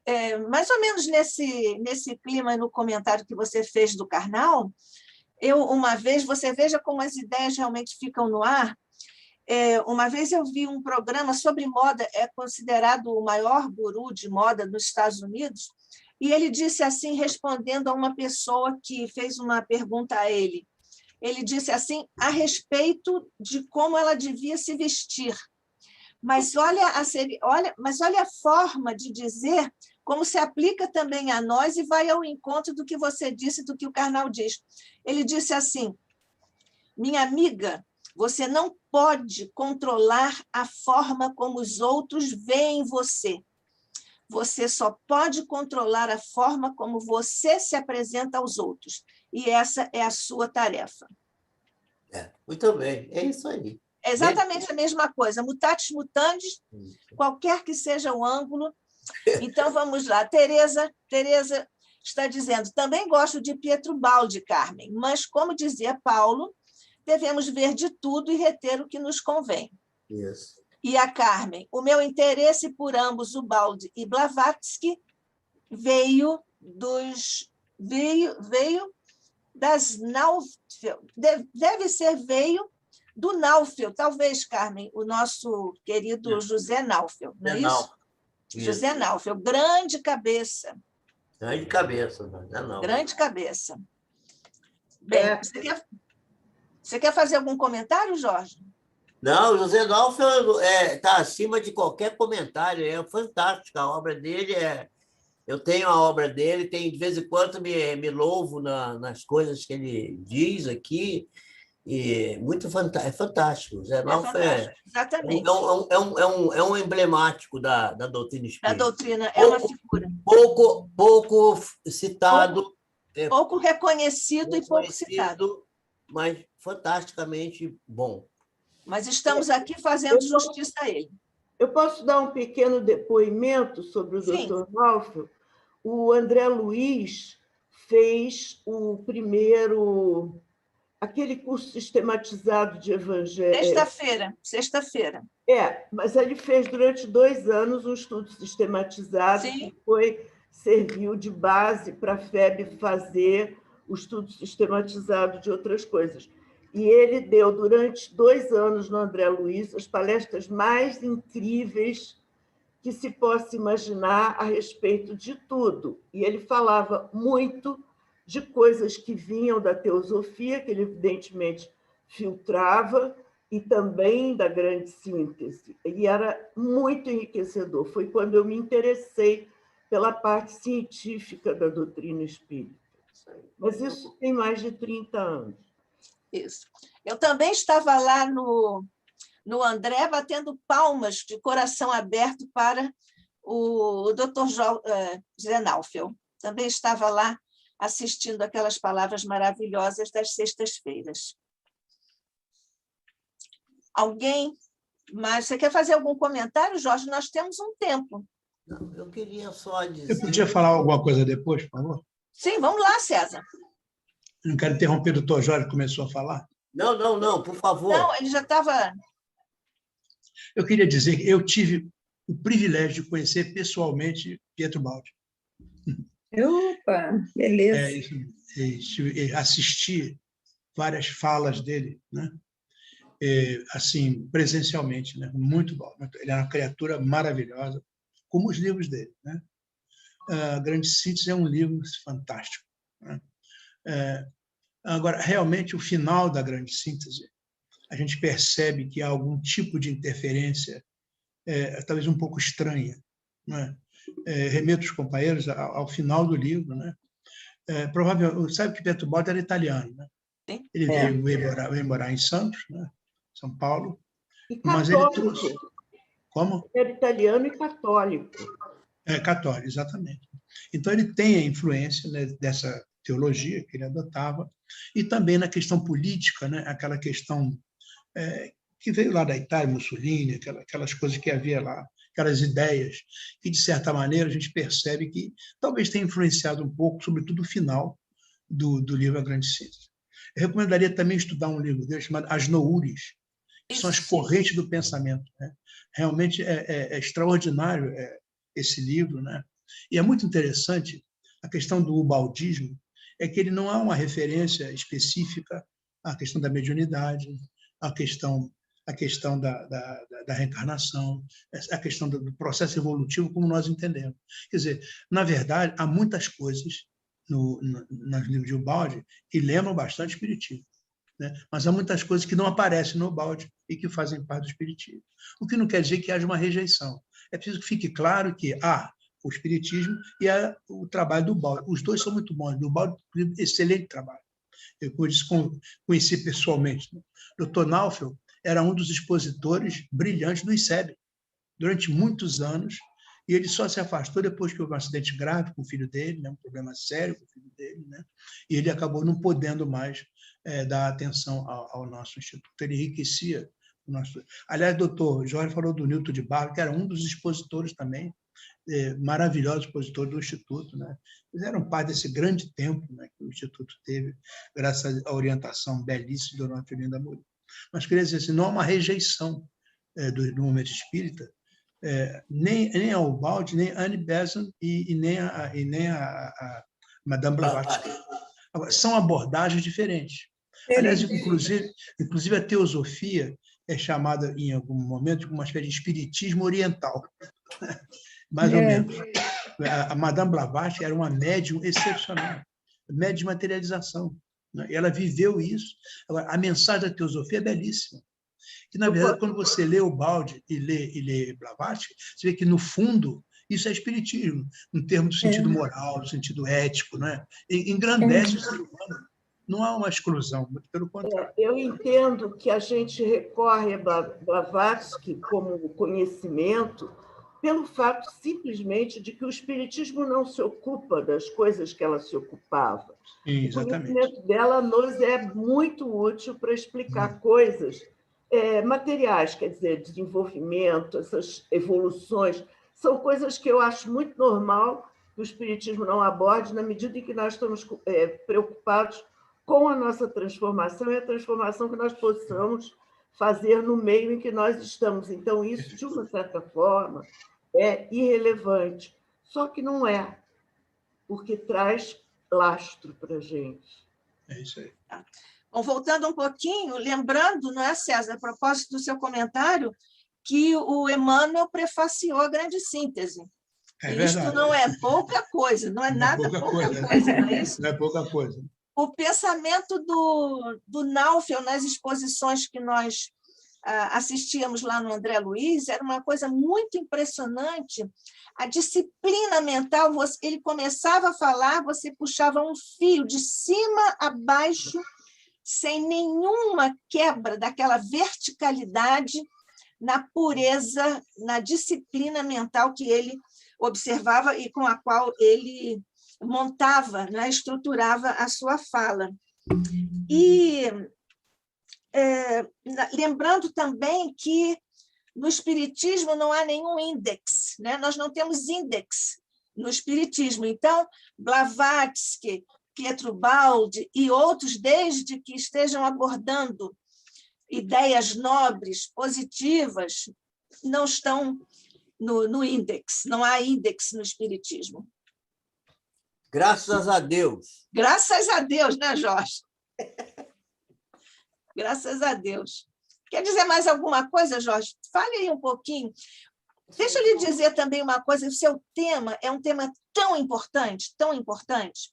mais ou menos nesse clima, no comentário que você fez do Karnal, uma vez, você veja como as ideias realmente ficam no ar, uma vez eu vi um programa sobre moda, é considerado o maior guru de moda dos Estados Unidos, e ele disse assim, respondendo a uma pessoa que fez uma pergunta a ele, disse assim, a respeito de como ela devia se vestir. Mas olha a forma de dizer como se aplica também a nós e vai ao encontro do que você disse, do que o Karnal diz. Ele disse assim, minha amiga, você não pode controlar a forma como os outros veem você. Você só pode controlar a forma como você se apresenta aos outros. E essa é a sua tarefa. Muito bem, é isso aí. É exatamente a mesma coisa, mutatis mutandis, qualquer que seja o ângulo. Então, vamos lá. Tereza está dizendo, também gosto de Pietro Baldi, Carmen, mas, como dizia Paulo, devemos ver de tudo e reter o que nos convém. Isso. E a Carmen, o meu interesse por ambos, o Baldi e Blavatsky, veio das Naufel. Veio do Naufel, talvez, Carmen, o nosso querido José Naufel, não é isso? José Naufel, grande cabeça. Grande cabeça, não. Grande cabeça. Bem, você quer fazer algum comentário, Jorge? Não, o José Naufel está acima de qualquer comentário, é fantástica a obra dele. Eu tenho a obra dele, de vez em quando me louvo nas coisas que ele diz aqui. E muito fantástico. Zé Naufel exatamente. É um emblemático da doutrina espírita. Da doutrina, é uma figura. Pouco citado. Pouco reconhecido e pouco citado. Mas fantasticamente bom. Mas estamos aqui fazendo justiça a ele. Eu posso dar um pequeno depoimento sobre o Dr. Naufel? O André Luiz fez o primeiro... aquele curso sistematizado de evangelho. Sexta-feira. Mas ele fez durante 2 anos um estudo sistematizado que serviu de base para a FEB fazer o estudo sistematizado de outras coisas. E ele deu, durante 2 anos, no André Luiz, as palestras mais incríveis que se possa imaginar a respeito de tudo. E ele falava muito de coisas que vinham da teosofia, que ele, evidentemente, filtrava, e também da grande síntese. E era muito enriquecedor. Foi quando eu me interessei pela parte científica da doutrina espírita. Mas isso tem mais de 30 anos. Isso. Eu também estava lá no André, batendo palmas de coração aberto para o Dr. José Naufel. Também estava lá assistindo aquelas palavras maravilhosas das sextas-feiras. Alguém mais? Você quer fazer algum comentário, Jorge? Nós temos um tempo. Não, eu queria só dizer... Eu podia falar alguma coisa depois, por favor? Sim, vamos lá, César. Eu não quero interromper o doutor Jorge, que começou a falar. Não, por favor. Não, ele já estava... Eu queria dizer que eu tive o privilégio de conhecer pessoalmente Pietro Baldi. Opa, beleza. Assisti várias falas dele, né? Assim, presencialmente, né? Muito bom. Ele é uma criatura maravilhosa, como os livros dele, né? A Grande Síntese é um livro fantástico, né? Agora, realmente, o final da Grande Síntese, a gente percebe que há algum tipo de interferência, talvez um pouco estranha, né? Remeto os companheiros ao final do livro, né? Provavelmente, sabe que Pietro Baldi era italiano, né? Ele veio morar em Santos, né? São Paulo, e mas ele trouxe... Como? Era italiano e católico. Católico, exatamente. Então, ele tem a influência, né, dessa teologia que ele adotava, e também na questão política, né? Aquela questão que veio lá da Itália, Mussolini, aquelas coisas que havia lá, aquelas ideias que, de certa maneira, a gente percebe que talvez tenha influenciado um pouco, sobretudo o final do livro A Grande Síntese. Eu recomendaria também estudar um livro dele chamado As Noures, que são as correntes do pensamento, né? Realmente é extraordinário esse livro, né? E é muito interessante a questão do ubaldismo, é que ele não há uma referência específica à questão da mediunidade, à questão da reencarnação, a questão do processo evolutivo como nós entendemos. Quer dizer, na verdade, há muitas coisas nos livros de Ubaldi que lembram bastante o espiritismo, né? Mas há muitas coisas que não aparecem no Ubaldi e que fazem parte do espiritismo. O que não quer dizer que haja uma rejeição. É preciso que fique claro que há o espiritismo e há o trabalho do Ubaldi. Os dois são muito bons. O Ubaldi fez um excelente trabalho. Eu conheci pessoalmente. O Dr. Naufel era um dos expositores brilhantes do ICEB durante muitos anos, e ele só se afastou depois que houve um acidente grave com o filho dele, né, um problema sério com o filho dele, né, e ele acabou não podendo mais dar atenção ao nosso instituto. Ele enriquecia o nosso... Aliás, o doutor Jorge falou do Newton de Barro, que era um dos expositores também, maravilhosos expositores do Instituto, né? Eles eram parte desse grande tempo, né, que o Instituto teve, graças à orientação belíssima do Dona Fernanda Moura. Mas queria dizer assim, não há uma rejeição do movimento espírita, nem a Ubaldi, nem a Annie Besant e nem a Madame Blavatsky. São abordagens diferentes. Aliás, inclusive a teosofia é chamada, em algum momento, de uma espécie de espiritismo oriental. Mais ou menos. A Madame Blavatsky era uma médium excepcional, médium de materialização, né? E ela viveu isso. Agora, a mensagem da teosofia é belíssima. Que, na verdade, quando você lê Ubaldi e lê Blavatsky, você vê que, no fundo, isso é espiritismo, no termo do sentido moral, do sentido ético, né? Engrandece o ser humano. Não há uma exclusão, muito pelo contrário. Eu entendo que a gente recorre a Blavatsky como conhecimento pelo fato simplesmente de que o espiritismo não se ocupa das coisas que ela se ocupava. Exatamente. O conhecimento dela nos é muito útil para explicar coisas materiais, quer dizer, desenvolvimento, essas evoluções, são coisas que eu acho muito normal que o espiritismo não aborde, na medida em que nós estamos preocupados com a nossa transformação e a transformação que nós possamos fazer no meio em que nós estamos. Então, isso, de uma certa forma, é irrelevante. Só que não é, porque traz lastro para a gente. É isso aí. Bom, voltando um pouquinho, lembrando, não é, César, a propósito do seu comentário, que o Emmanuel prefaciou a Grande Síntese. Isto não é pouca coisa, não é nada pouca coisa, não é isso? Não é pouca coisa. O pensamento do Naufel nas exposições que nós assistíamos lá no André Luiz era uma coisa muito impressionante. A disciplina mental, ele começava a falar, você puxava um fio de cima a baixo, sem nenhuma quebra daquela verticalidade, na pureza, na disciplina mental que ele observava e com a qual ele montava, né, estruturava a sua fala. E lembrando também que no Espiritismo não há nenhum índex, né? Nós não temos índex no Espiritismo. Então, Blavatsky, Pietro Baldi e outros, desde que estejam abordando ideias nobres, positivas, não estão no índex, não há índex no Espiritismo. Graças a Deus. Graças a Deus, né, Jorge? Graças a Deus. Quer dizer mais alguma coisa, Jorge? Fale aí um pouquinho. Deixa eu lhe dizer também uma coisa, o seu tema é um tema tão importante, tão importante.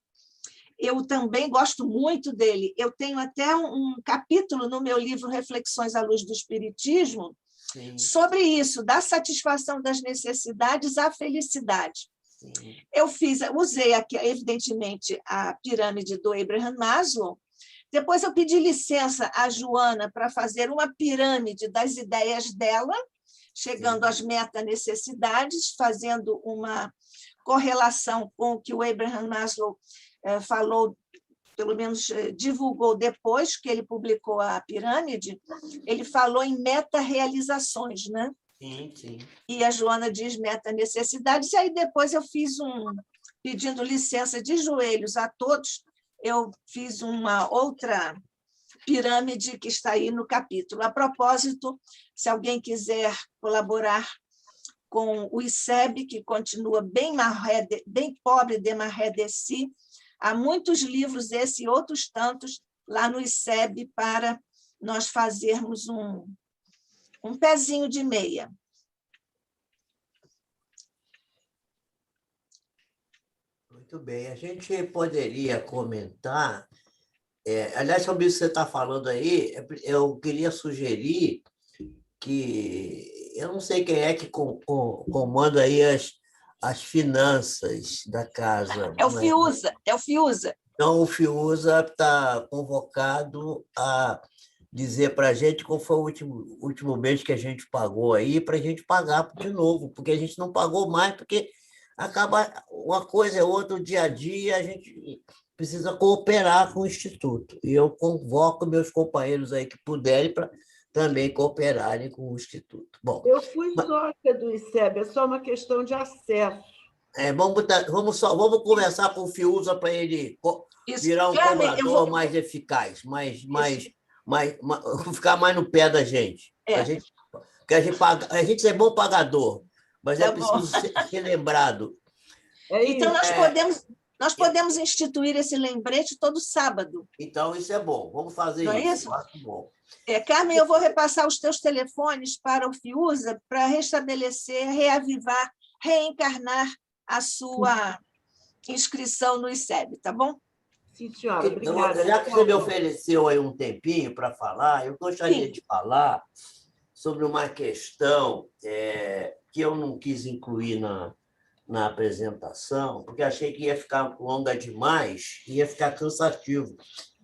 Eu também gosto muito dele. Eu tenho até um capítulo no meu livro Reflexões à Luz do Espiritismo, sim, sobre isso, da satisfação das necessidades à felicidade. Sim. Eu usei aqui, evidentemente, a pirâmide do Abraham Maslow. Depois eu pedi licença à Joana para fazer uma pirâmide das ideias dela, chegando às meta-necessidades, fazendo uma correlação com o que o Abraham Maslow falou, pelo menos divulgou depois que ele publicou a pirâmide. Ele falou em meta-realizações, né? Sim, sim. E a Joana diz meta-necessidades, e aí depois eu fiz pedindo licença de joelhos a todos, eu fiz uma outra pirâmide que está aí no capítulo. A propósito, se alguém quiser colaborar com o ICEB, que continua bem pobre de maré de si, há muitos livros, esse e outros tantos, lá no ICEB, para nós fazermos um pezinho de meia. Muito bem. A gente poderia comentar, aliás, sobre isso que você está falando aí, eu queria sugerir que eu não sei quem é que comanda aí as finanças da casa. É o Fiuza, é o Fiuza. Então, o Fiuza está convocado a dizer para a gente qual foi o último mês que a gente pagou aí, para a gente pagar de novo, porque a gente não pagou mais, porque acaba uma coisa é outra, o dia a dia, a gente precisa cooperar com o Instituto. E eu convoco meus companheiros aí que puderem para também cooperarem com o Instituto. Bom, eu fui sócia do ICEB, é só uma questão de acesso. Vamos conversar com o Fiuza para ele virar um cobrador mais eficaz, ficar mais no pé da gente. Porque a gente é bom pagador, mas é preciso ser lembrado. Então, nós podemos instituir esse lembrete todo sábado. Então, isso é bom. Vamos fazer Não isso. É isso? Eu acho bom. Carmen, eu vou repassar os teus telefones para o Fiuza para restabelecer, reavivar, reencarnar a sua inscrição no ICEB, tá bom? Sim, senhora, obrigada. Já que você me ofereceu aí um tempinho para falar, eu gostaria de falar sobre uma questão que eu não quis incluir na apresentação, porque achei que ia ficar longa demais, ia ficar cansativo.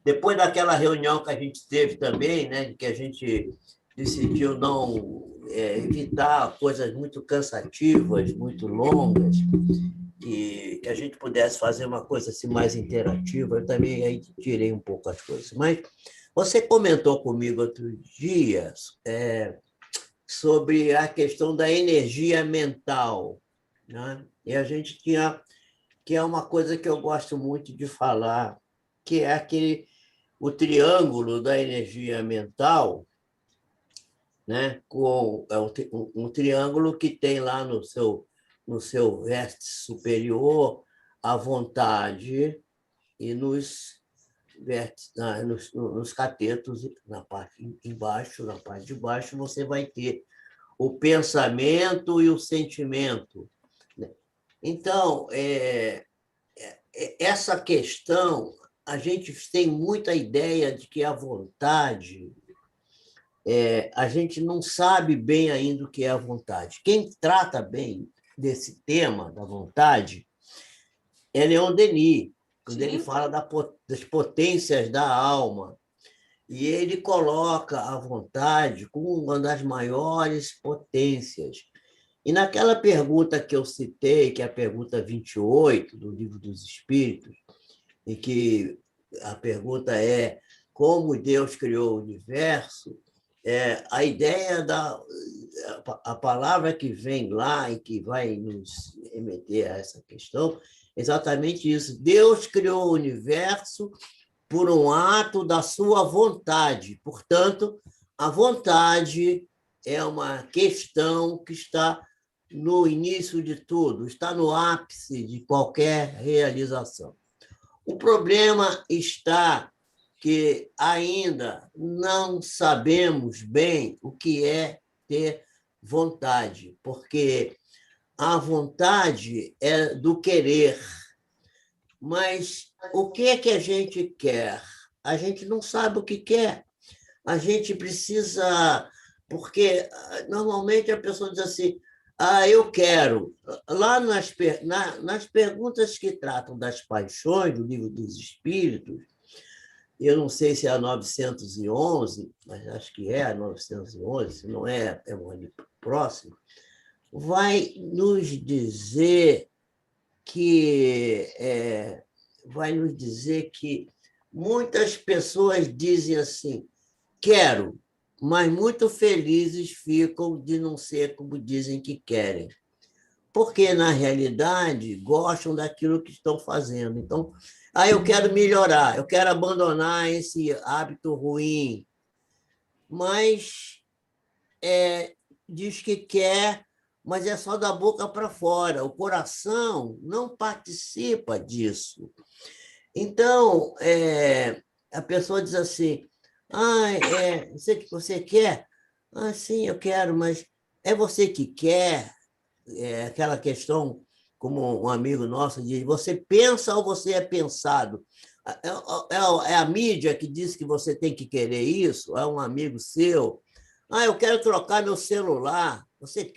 Depois daquela reunião que a gente teve também, né, que a gente decidiu não evitar coisas muito cansativas, muito longas, que a gente pudesse fazer uma coisa assim mais interativa, eu também aí tirei um pouco as coisas. Mas você comentou comigo outro dia sobre a questão da energia mental, né? E a gente tinha, que é uma coisa que eu gosto muito de falar, que é o triângulo da energia mental, né? Um triângulo que tem lá no seu vértice superior a vontade e nos catetos, na parte de baixo, você vai ter o pensamento e o sentimento. Então, essa questão, a gente tem muita ideia de que a vontade, a gente não sabe bem ainda o que é a vontade. Quem trata bem desse tema da vontade é Leon Denis, quando ele fala das potências da alma. E ele coloca a vontade como uma das maiores potências. E naquela pergunta que eu citei, que é a pergunta 28 do Livro dos Espíritos, em que a pergunta é como Deus criou o universo, a ideia a palavra que vem lá e que vai nos remeter a essa questão é exatamente isso. Deus criou o universo por um ato da sua vontade. Portanto, a vontade é uma questão que está no início de tudo, está no ápice de qualquer realização. O problema está que ainda não sabemos bem o que é ter vontade, porque a vontade é do querer, mas o que é que a gente quer? A gente não sabe o que quer. A gente precisa... Porque, normalmente, a pessoa diz assim, eu quero. Lá nas perguntas que tratam das paixões, do Livro dos Espíritos, eu não sei se é a 911, mas acho que é a 911, se não é um ano próximo, vai nos dizer que muitas pessoas dizem assim, quero, mas muito felizes ficam de não ser como dizem que querem. Porque, na realidade, gostam daquilo que estão fazendo. Então, eu quero melhorar, eu quero abandonar esse hábito ruim, mas diz que quer, mas é só da boca para fora. O coração não participa disso. Então, a pessoa diz assim, você quer? Sim, eu quero, mas é você que quer? Aquela questão, como um amigo nosso diz, você pensa ou você é pensado? É a mídia que diz que você tem que querer isso? É um amigo seu? Eu quero trocar meu celular. Você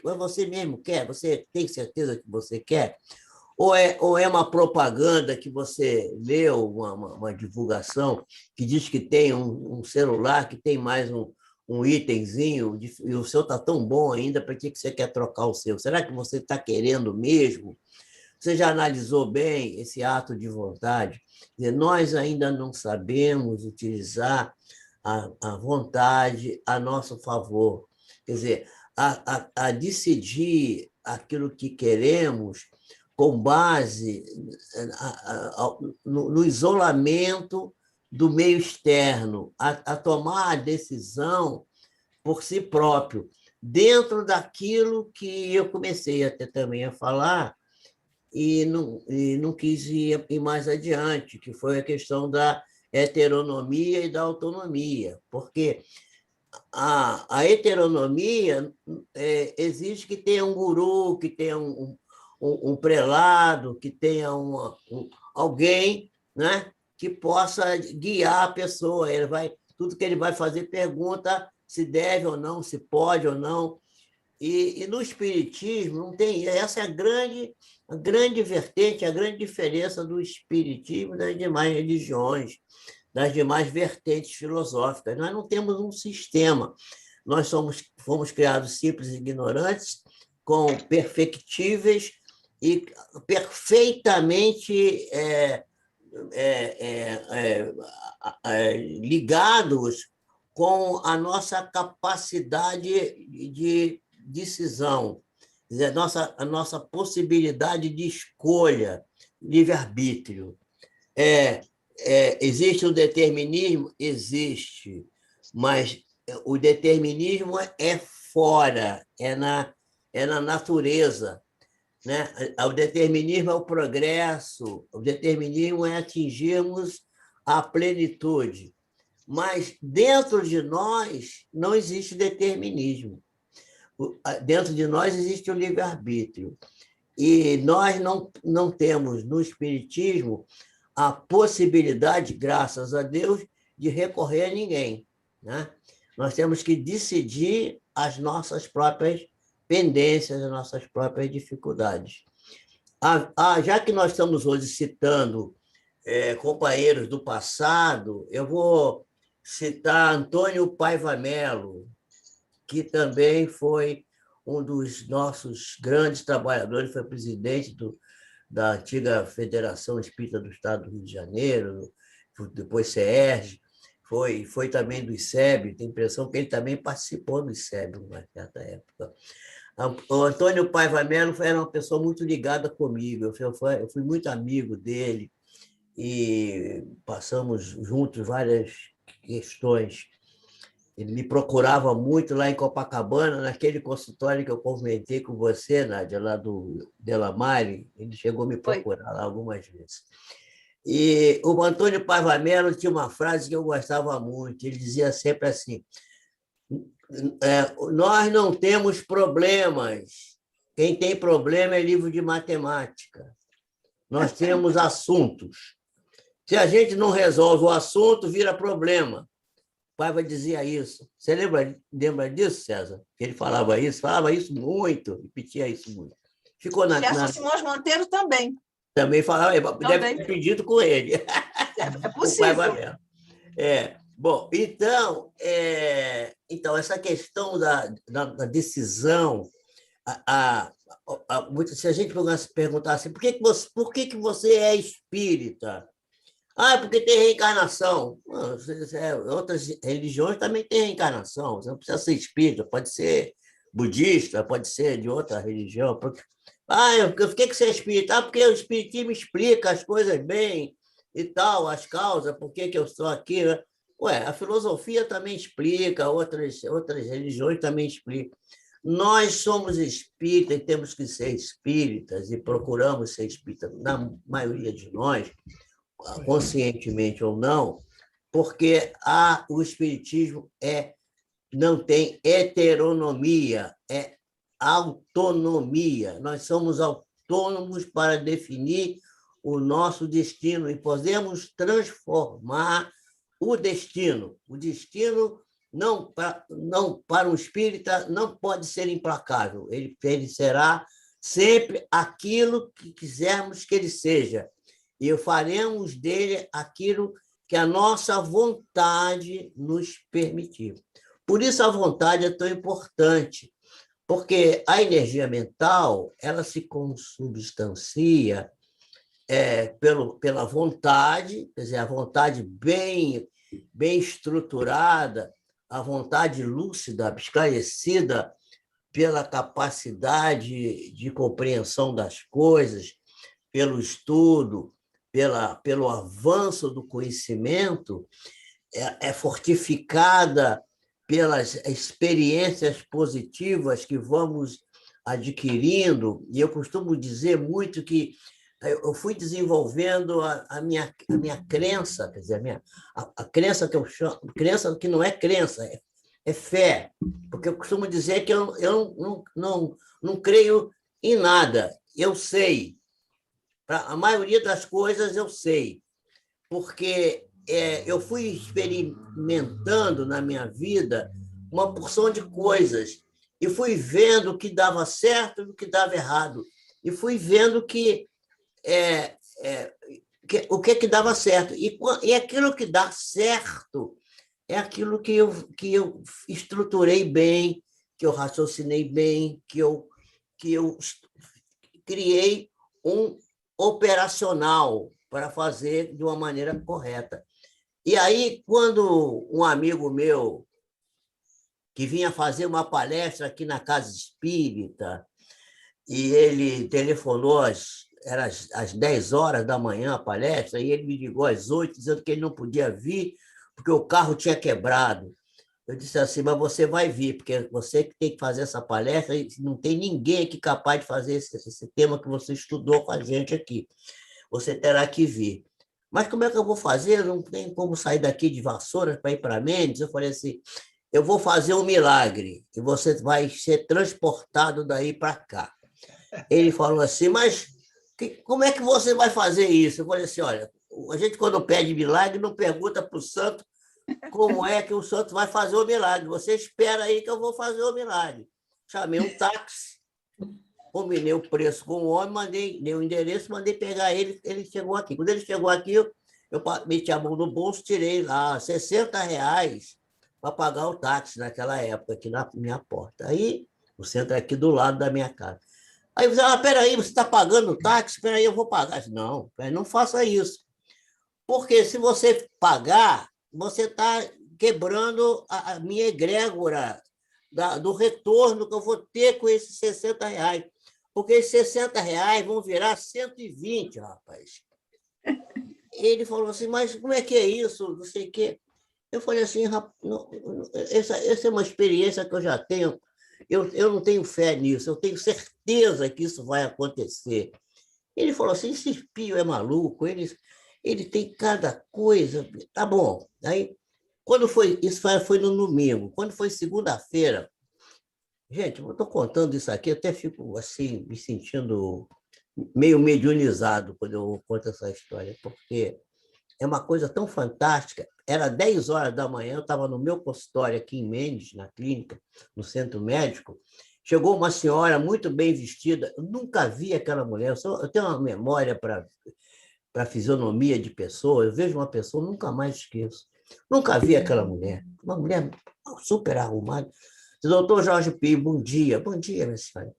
mesmo quer? Você tem certeza que você quer? Ou é uma propaganda que você leu, uma divulgação que diz que tem um celular que tem mais um itemzinho, e o seu está tão bom ainda, para que você quer trocar o seu? Será que você está querendo mesmo? Você já analisou bem esse ato de vontade? Nós ainda não sabemos utilizar a vontade a nosso favor. Quer dizer, a decidir aquilo que queremos com base no isolamento do meio externo, a tomar a decisão por si próprio, dentro daquilo que eu comecei até também a falar e não quis ir mais adiante, que foi a questão da heteronomia e da autonomia, porque a heteronomia exige que tenha um guru, que tenha um prelado, que tenha alguém, né, que possa guiar a pessoa. Tudo que ele vai fazer, pergunta se deve ou não, se pode ou não. E no espiritismo não tem. Essa é a grande vertente, a grande diferença do espiritismo das demais religiões, das demais vertentes filosóficas. Nós não temos um sistema. Nós fomos criados simples e ignorantes, perfectíveis e perfeitamente ligados com a nossa capacidade de decisão, quer dizer, a nossa possibilidade de escolha, livre-arbítrio. Existe o determinismo? Existe, mas o determinismo é fora, é na natureza. Né? O determinismo é o progresso, o determinismo é atingirmos a plenitude. Mas dentro de nós não existe determinismo. Dentro de nós existe o livre-arbítrio. E nós não temos no Espiritismo a possibilidade, graças a Deus, de recorrer a ninguém. Né? Nós temos que decidir as nossas próprias pendências, as nossas próprias dificuldades. Já que nós estamos hoje citando companheiros do passado, eu vou citar Antônio Paiva Melo, que também foi um dos nossos grandes trabalhadores, foi presidente da antiga Federação Espírita do Estado do Rio de Janeiro, depois CERJ, foi também do ICEB, tenho a impressão que ele também participou do ICEB numa certa época. O Antônio Paiva Melo era uma pessoa muito ligada comigo, eu fui muito amigo dele e passamos juntos várias questões. Ele me procurava muito lá em Copacabana, naquele consultório que eu comentei com você, Nádia, lá do Delamare, ele chegou a me procurar lá algumas vezes. E o Antônio Paiva Melo tinha uma frase que eu gostava muito, ele dizia sempre assim, nós não temos problemas, quem tem problema é livro de matemática, nós temos assuntos. Se a gente não resolve o assunto, vira problema. Paiva dizia isso. Você lembra disso, César? Que ele falava isso muito, repetia isso muito. Ficou Simões Monteiro também. Também falava, deve ter pedido com ele. É possível. Bom, então, essa questão da decisão, se a gente perguntar assim, por que você é espírita? Ah, é porque tem reencarnação. Outras religiões também têm reencarnação. Você não precisa ser espírita, pode ser budista, pode ser de outra religião. Ah, por que você é espírita? Ah, porque o espiritismo explica as coisas bem e tal, as causas, por que eu estou aqui. Né? Ué, a filosofia também explica, outras religiões também explicam. Nós somos espíritas e temos que ser espíritas e procuramos ser espíritas, na maioria de nós, conscientemente ou não, porque o espiritismo não tem heteronomia, é autonomia. Nós somos autônomos para definir o nosso destino e podemos transformar o destino. O destino não para um espírita não pode ser implacável. Ele será sempre aquilo que quisermos que ele seja. E faremos dele aquilo que a nossa vontade nos permitir. Por isso a vontade é tão importante, porque a energia mental ela se consubstancia pela vontade, quer dizer, a vontade bem estruturada, a vontade lúcida, esclarecida pela capacidade de compreensão das coisas, pelo estudo, pelo avanço do conhecimento, é fortificada pelas experiências positivas que vamos adquirindo. E eu costumo dizer muito que eu fui desenvolvendo a minha crença, quer dizer, a crença que eu chamo, crença que não é crença, é fé, porque eu costumo dizer que eu não creio em nada, eu sei. A maioria das coisas eu sei, porque eu fui experimentando na minha vida uma porção de coisas e fui vendo o que dava certo e o que dava errado. E fui vendo o que dava certo. E aquilo que dá certo é aquilo que eu estruturei bem, que eu raciocinei bem, que eu criei um operacional para fazer de uma maneira correta. E aí, quando um amigo meu, que vinha fazer uma palestra aqui na Casa Espírita, e ele telefonou, era às 10 horas da manhã a palestra, e ele me ligou às 8, dizendo que ele não podia vir, porque o carro tinha quebrado. Eu disse assim, mas você vai vir, porque você que tem que fazer essa palestra, e não tem ninguém aqui capaz de fazer esse tema que você estudou com a gente aqui. Você terá que vir. Mas como é que eu vou fazer? Não tem como sair daqui de Vassouras para ir para Mendes. Eu falei assim, eu vou fazer um milagre, e você vai ser transportado daí para cá. Ele falou assim, mas como é que você vai fazer isso? Eu falei assim, olha, a gente quando pede milagre não pergunta para o santo como é que o santo vai fazer o milagre. Você espera aí que eu vou fazer o milagre. Chamei um táxi, combinei o preço com o homem, dei o endereço, mandei pegar ele, ele chegou aqui. Quando ele chegou aqui, eu meti a mão no bolso, tirei lá R$60 para pagar o táxi naquela época, aqui na minha porta. Aí, o centro é aqui do lado da minha casa. Aí você peraí, você está pagando o táxi? Peraí, eu vou pagar. Disse, não faça isso. Porque se você pagar, você está quebrando a minha egrégora do retorno que eu vou ter com esses R$60. Porque esses R$60 vão virar 120, rapaz. Ele falou assim, mas como é que é isso? Não sei o quê. Eu falei assim, essa é uma experiência que eu já tenho. Eu não tenho fé nisso, eu tenho certeza que isso vai acontecer. Ele falou assim, esse Pio é maluco, ele tem cada coisa. Tá bom. Aí, quando foi, isso foi no domingo. Quando foi segunda-feira, gente, eu estou contando isso aqui, eu até fico assim, me sentindo meio mediunizado quando eu conto essa história, porque é uma coisa tão fantástica. Era 10 horas da manhã, eu estava no meu consultório aqui em Mendes, na clínica, no centro médico. Chegou uma senhora muito bem vestida. Eu nunca vi aquela mulher. Eu tenho uma memória para fisionomia de pessoa. Eu vejo uma pessoa, nunca mais esqueço. Nunca vi aquela mulher. Uma mulher super arrumada. Doutor Jorge Pio, bom dia. Bom dia, minha senhora.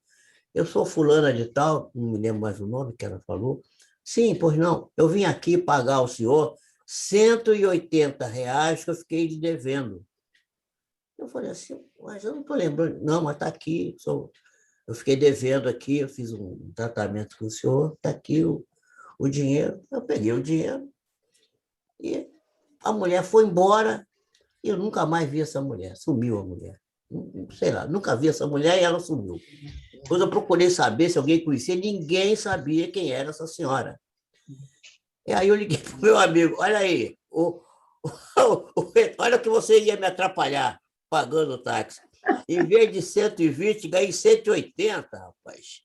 Eu sou fulana de tal, não me lembro mais o nome que ela falou. Sim, pois não. Eu vim aqui pagar o senhor R$ 180 que eu fiquei devendo. Eu falei assim, mas eu não estou lembrando. Não, mas está aqui. Eu fiquei devendo aqui, eu fiz um tratamento com o senhor, está aqui o dinheiro. Eu peguei o dinheiro e a mulher foi embora e eu nunca mais vi essa mulher. Sumiu a mulher. Sei lá, nunca vi essa mulher e ela sumiu. Quando eu procurei saber se alguém conhecia, ninguém sabia quem era essa senhora. E aí eu liguei para o meu amigo, olha aí, olha que você ia me atrapalhar pagando o táxi. Em vez de 120, ganhei 180, rapaz.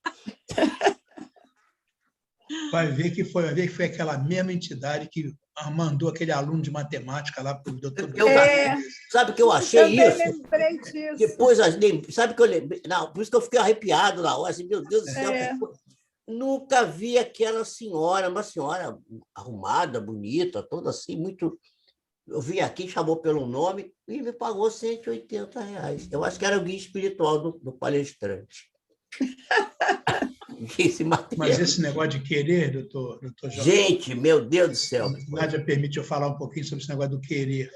Vai ver que foi aquela mesma entidade que mandou aquele aluno de matemática lá para o doutor. Sabe que eu achei também isso? Lembrei disso. Depois, sabe que eu lembrei? Não, por isso que eu fiquei arrepiado na hora. Assim, meu Deus do céu. Nunca vi aquela senhora, uma senhora arrumada, bonita, toda assim, muito. Eu vim aqui, chamou pelo nome e me pagou R$ 180. Eu acho que era o guia espiritual do palestrante. Mas esse negócio de querer, doutor Jorge... Gente, meu Deus do céu. Nádia, permite eu falar um pouquinho sobre esse negócio do querer.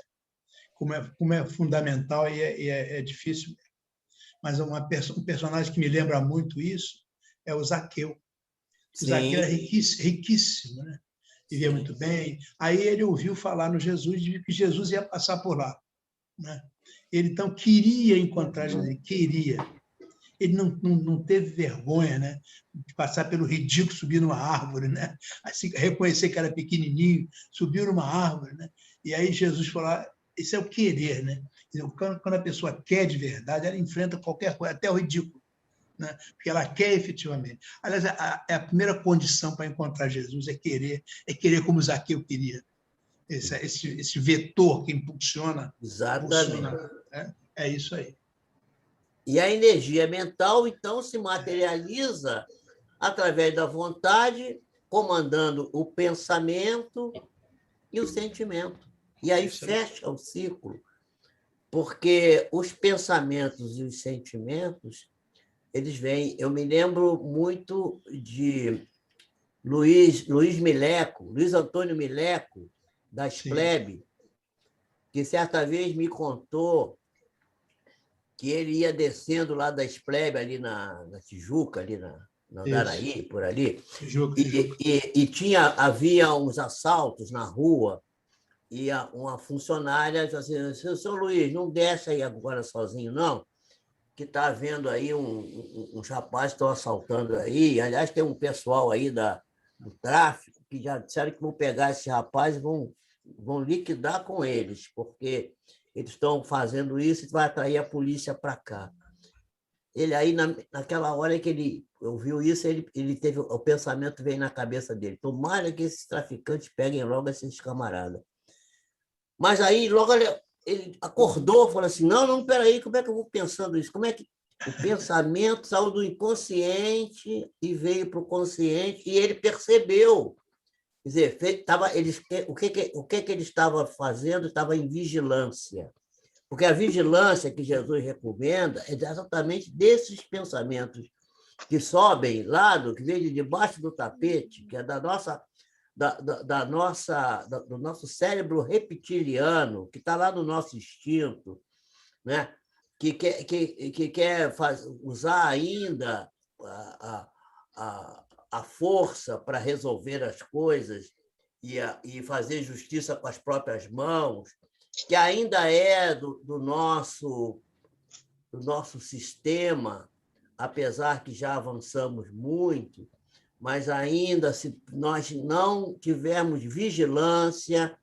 Como é fundamental e é difícil. Mas um personagem que me lembra muito isso é o Zaqueu. O Zaqueu era riquíssimo, né? Vivia muito bem. Aí ele ouviu falar no Jesus de que Jesus ia passar por lá, né? Ele, então, queria encontrar Jesus, queria. Ele não teve vergonha, né, de passar pelo ridículo, subir numa árvore, né? Assim, reconhecer que era pequenininho, subiu numa árvore, né? E aí Jesus falou, isso é o querer, né? Quando a pessoa quer de verdade, ela enfrenta qualquer coisa, até o ridículo, né? Porque ela quer efetivamente. Aliás, a primeira condição para encontrar Jesus é querer como Zaqueu queria. Esse vetor que impulsiona. Exatamente. É isso aí. E a energia mental, então, se materializa através da vontade, comandando o pensamento e o sentimento. E aí fecha o ciclo, porque os pensamentos e os sentimentos, eles vêm... Eu me lembro muito de Luiz Antônio Mileco, das Plebe, que certa vez me contou que ele ia descendo lá da Plebe, ali na Tijuca, ali na Andaraí, por ali, Tijuca. E havia uns assaltos na rua, e uma funcionária disse assim, seu Luiz, não desce aí agora sozinho, não, que está havendo aí uns rapazes que estão assaltando aí. Aliás, tem um pessoal aí do tráfico que já disseram que vão pegar esse rapaz e vão liquidar com eles, porque eles estão fazendo isso e vai atrair a polícia para cá. Ele aí, naquela hora que ele ouviu isso, ele teve o pensamento, veio na cabeça dele, tomara que esses traficantes peguem logo esses camaradas. Mas aí, logo ele acordou, falou assim, não, peraí, como é que eu vou pensando isso? Como é que o pensamento saiu do inconsciente e veio para o consciente, e ele percebeu. Quer dizer, o que ele estava fazendo? Estava em vigilância. Porque a vigilância que Jesus recomenda é exatamente desses pensamentos que sobem lá, que vem de debaixo do tapete, que é do nosso cérebro reptiliano, que está lá no nosso instinto, né? que quer usar ainda a força para resolver as coisas e fazer justiça com as próprias mãos, que ainda é do nosso sistema, apesar que já avançamos muito, mas ainda, se nós não tivermos vigilância,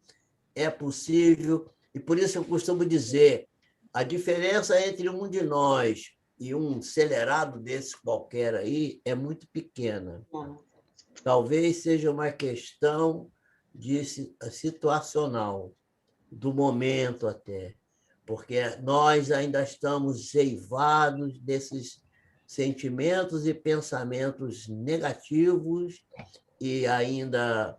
é possível. E por isso eu costumo dizer, a diferença entre um de nós e um acelerado desse qualquer aí é muito pequena. Talvez seja uma questão situacional, do momento até, porque nós ainda estamos eivados desses sentimentos e pensamentos negativos e ainda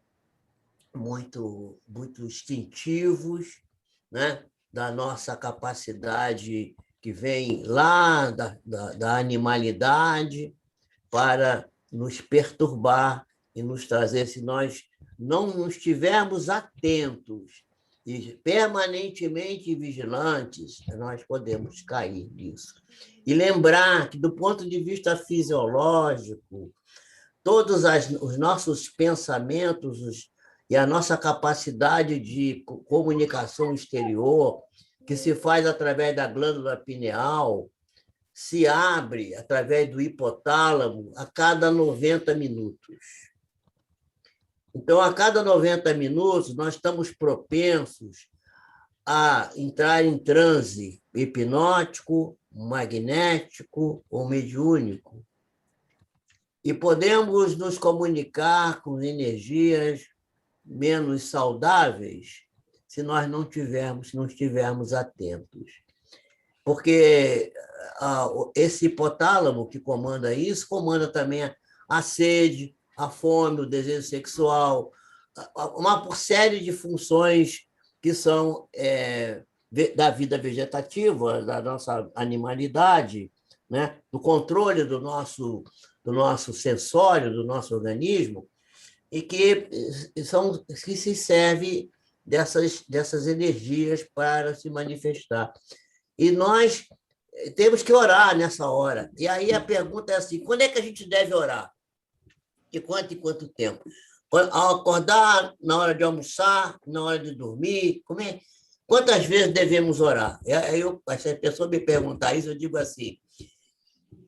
muito instintivos, né? Da nossa capacidade que vem lá da animalidade para nos perturbar e nos trazer, se nós não estivermos atentos e permanentemente vigilantes, nós podemos cair nisso. E lembrar que, do ponto de vista fisiológico, todos os nossos pensamentos e a nossa capacidade de comunicação exterior, que se faz através da glândula pineal, se abre através do hipotálamo a cada 90 minutos. Então, a cada 90 minutos, nós estamos propensos a entrar em transe hipnótico, magnético ou mediúnico. E podemos nos comunicar com energias menos saudáveis se nós não estivermos atentos. Porque esse hipotálamo que comanda isso, comanda também a sede, a fome, o desejo sexual, uma série de funções que são da vida vegetativa, da nossa animalidade, né? Do controle do nosso sensório, do nosso organismo, e que se serve dessas energias para se manifestar. E nós temos que orar nessa hora. E aí a pergunta é assim, quando é que a gente deve orar? De quanto em quanto tempo? Ao acordar, na hora de almoçar, na hora de dormir, quantas vezes devemos orar? Se a pessoa me perguntar isso, eu digo assim,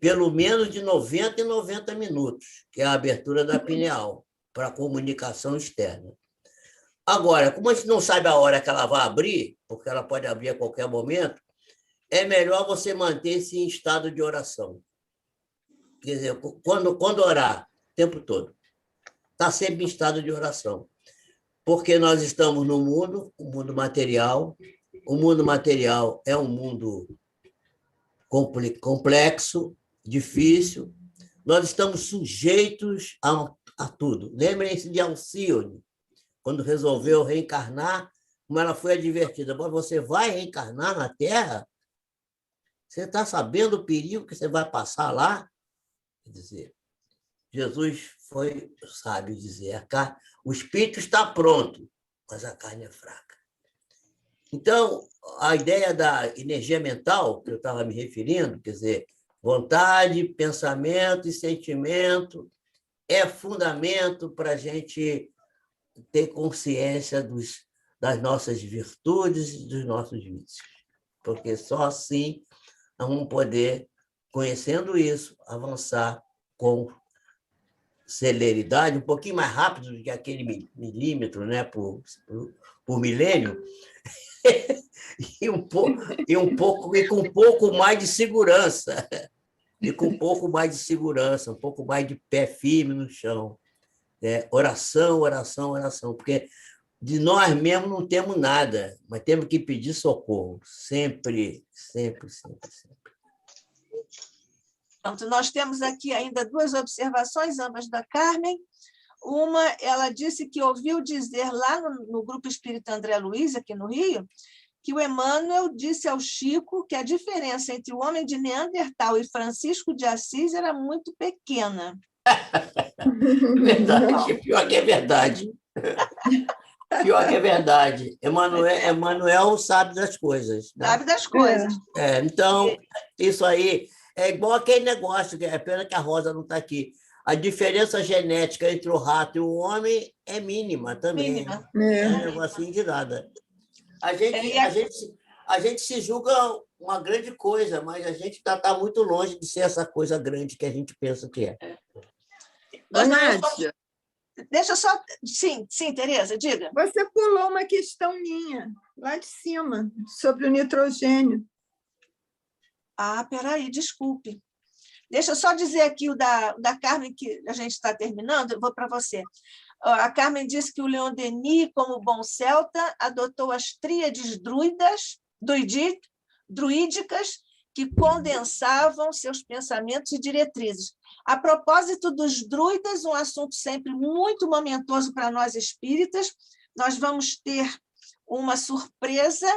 pelo menos de 90 em 90 minutos, que é a abertura da pineal, para a comunicação externa. Agora, como a gente não sabe a hora que ela vai abrir, porque ela pode abrir a qualquer momento, é melhor você manter-se em estado de oração. Quer dizer, quando orar, o tempo todo. Está sempre em estado de oração. Porque nós estamos no mundo, o mundo material. O mundo material é um mundo complexo, difícil. Nós estamos sujeitos a tudo. Lembrem-se de Alcione, quando resolveu reencarnar, como ela foi advertida. Você vai reencarnar na Terra? Você está sabendo o perigo que você vai passar lá? Quer dizer, Jesus foi sábio dizer, o espírito está pronto, mas a carne é fraca. Então, a ideia da energia mental, que eu estava me referindo, quer dizer, vontade, pensamento e sentimento, é fundamento para a gente ter consciência das nossas virtudes e dos nossos vícios. Porque só assim nós vamos poder, conhecendo isso, avançar com celeridade, um pouquinho mais rápido do que aquele milímetro, né, por milênio, e com um pouco mais de segurança, um pouco mais de pé firme no chão. Oração, oração, oração, porque de nós mesmos não temos nada, mas temos que pedir socorro, sempre, sempre, sempre, sempre. Pronto, nós temos aqui ainda duas observações, ambas da Carmen. Uma, ela disse que ouviu dizer lá no Grupo Espírita André Luiz, aqui no Rio, que o Emmanuel disse ao Chico que a diferença entre o homem de Neandertal e Francisco de Assis era muito pequena. Verdade, pior que é verdade. Pior que é verdade. Emmanuel sabe das coisas. Né? Sabe das coisas. Então, isso aí é igual aquele negócio, que é pena que a Rosa não está aqui. A diferença genética entre o rato e o homem é mínima também. Mínima. É um negocinho de nada. A gente se julga uma grande coisa, mas a gente está muito longe de ser essa coisa grande que a gente pensa que é. Nádia, deixa só... Sim, Tereza, diga. Você pulou uma questão minha, lá de cima, sobre o nitrogênio. Peraí, desculpe. Deixa eu só dizer aqui o da Carmen, que a gente está terminando, eu vou para você. A Carmen disse que o Leon Denis, como bom celta, adotou as tríades druídicas que condensavam seus pensamentos e diretrizes. A propósito dos druidas, um assunto sempre muito momentoso para nós espíritas, nós vamos ter uma surpresa,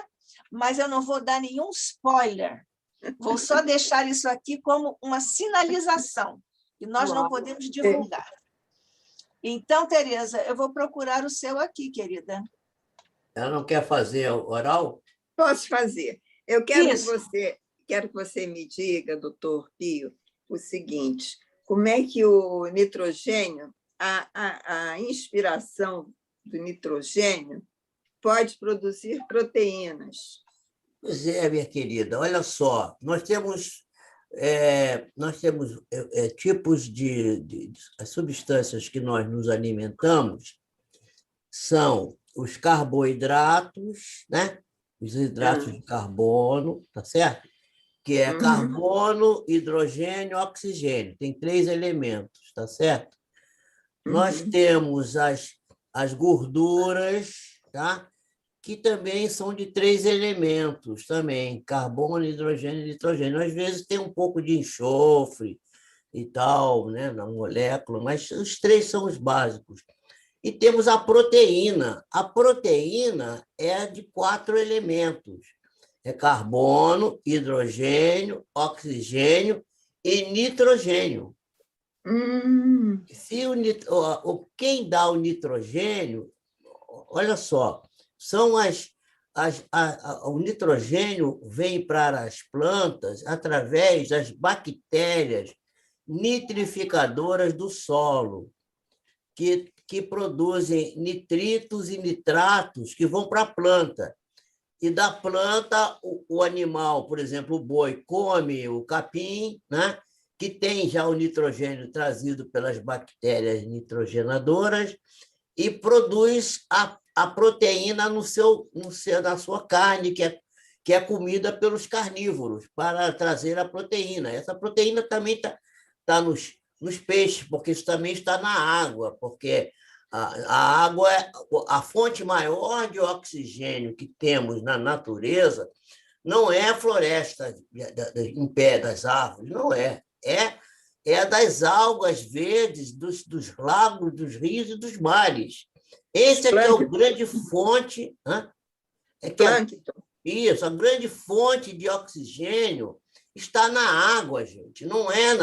mas eu não vou dar nenhum spoiler. Vou só deixar isso aqui como uma sinalização, que nós não podemos divulgar. Então, Tereza, eu vou procurar o seu aqui, querida. Ela não quer fazer oral? Posso fazer. Eu Isso. quero que você me diga, doutor Pio, o seguinte: como é que o nitrogênio, a inspiração do nitrogênio pode produzir proteínas? Pois é, minha querida, olha só, nós temos tipos de as substâncias que nós nos alimentamos são os carboidratos, né? Os hidratos de carbono, tá certo? Que é carbono, hidrogênio, oxigênio. Tem 3 elementos, tá certo? Nós temos as gorduras, tá? Que também são de 3 elementos, também, carbono, hidrogênio e nitrogênio. Às vezes tem um pouco de enxofre e tal, né, na molécula, mas os 3 são os básicos. E temos a proteína. A proteína é de 4 elementos. É carbono, hidrogênio, oxigênio e nitrogênio. Se quem dá o nitrogênio, olha só, são o nitrogênio vem para as plantas através das bactérias nitrificadoras do solo, que produzem nitritos e nitratos que vão para a planta. E da planta, o animal, por exemplo, o boi, come o capim, né? Que tem já o nitrogênio trazido pelas bactérias nitrogenadoras e produz a proteína na sua carne, que é comida pelos carnívoros, para trazer a proteína. Essa proteína também está nos peixes, porque isso também está na água, porque a água é a fonte maior de oxigênio que temos na natureza, não é a floresta em pé das árvores, não é. É das algas verdes, dos lagos, dos rios e dos mares. Esse aqui é o grande fonte. Isso, a grande fonte de oxigênio está na água, gente. Não é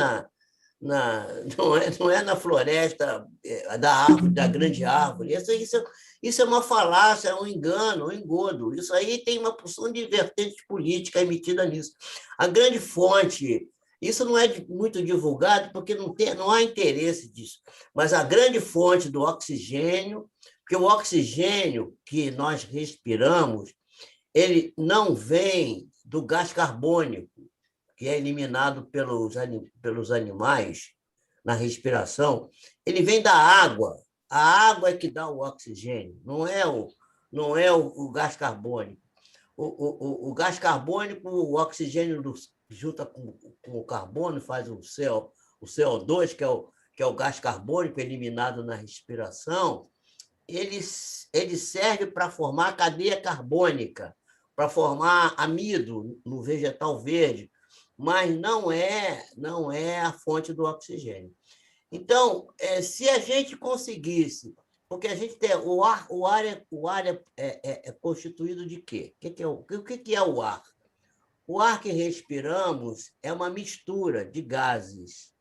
na floresta da árvore, da grande árvore. Isso é uma falácia, é um engano, um engodo. Isso aí tem uma porção de vertente política emitida nisso. A grande fonte, isso não é muito divulgado, porque não há interesse disso, mas a grande fonte do oxigênio, porque o oxigênio que nós respiramos, ele não vem do gás carbônico, que é eliminado pelos animais na respiração, ele vem da água. A água é que dá o oxigênio, não é o gás carbônico. O gás carbônico, o oxigênio junta com o carbono, faz o CO2, que é o gás carbônico eliminado na respiração, ele serve para formar a cadeia carbônica, para formar amido no vegetal verde, mas não é a fonte do oxigênio. Então, se a gente conseguisse, porque a gente tem o ar é constituído de quê? O que é o ar? O ar que respiramos é uma mistura de gases,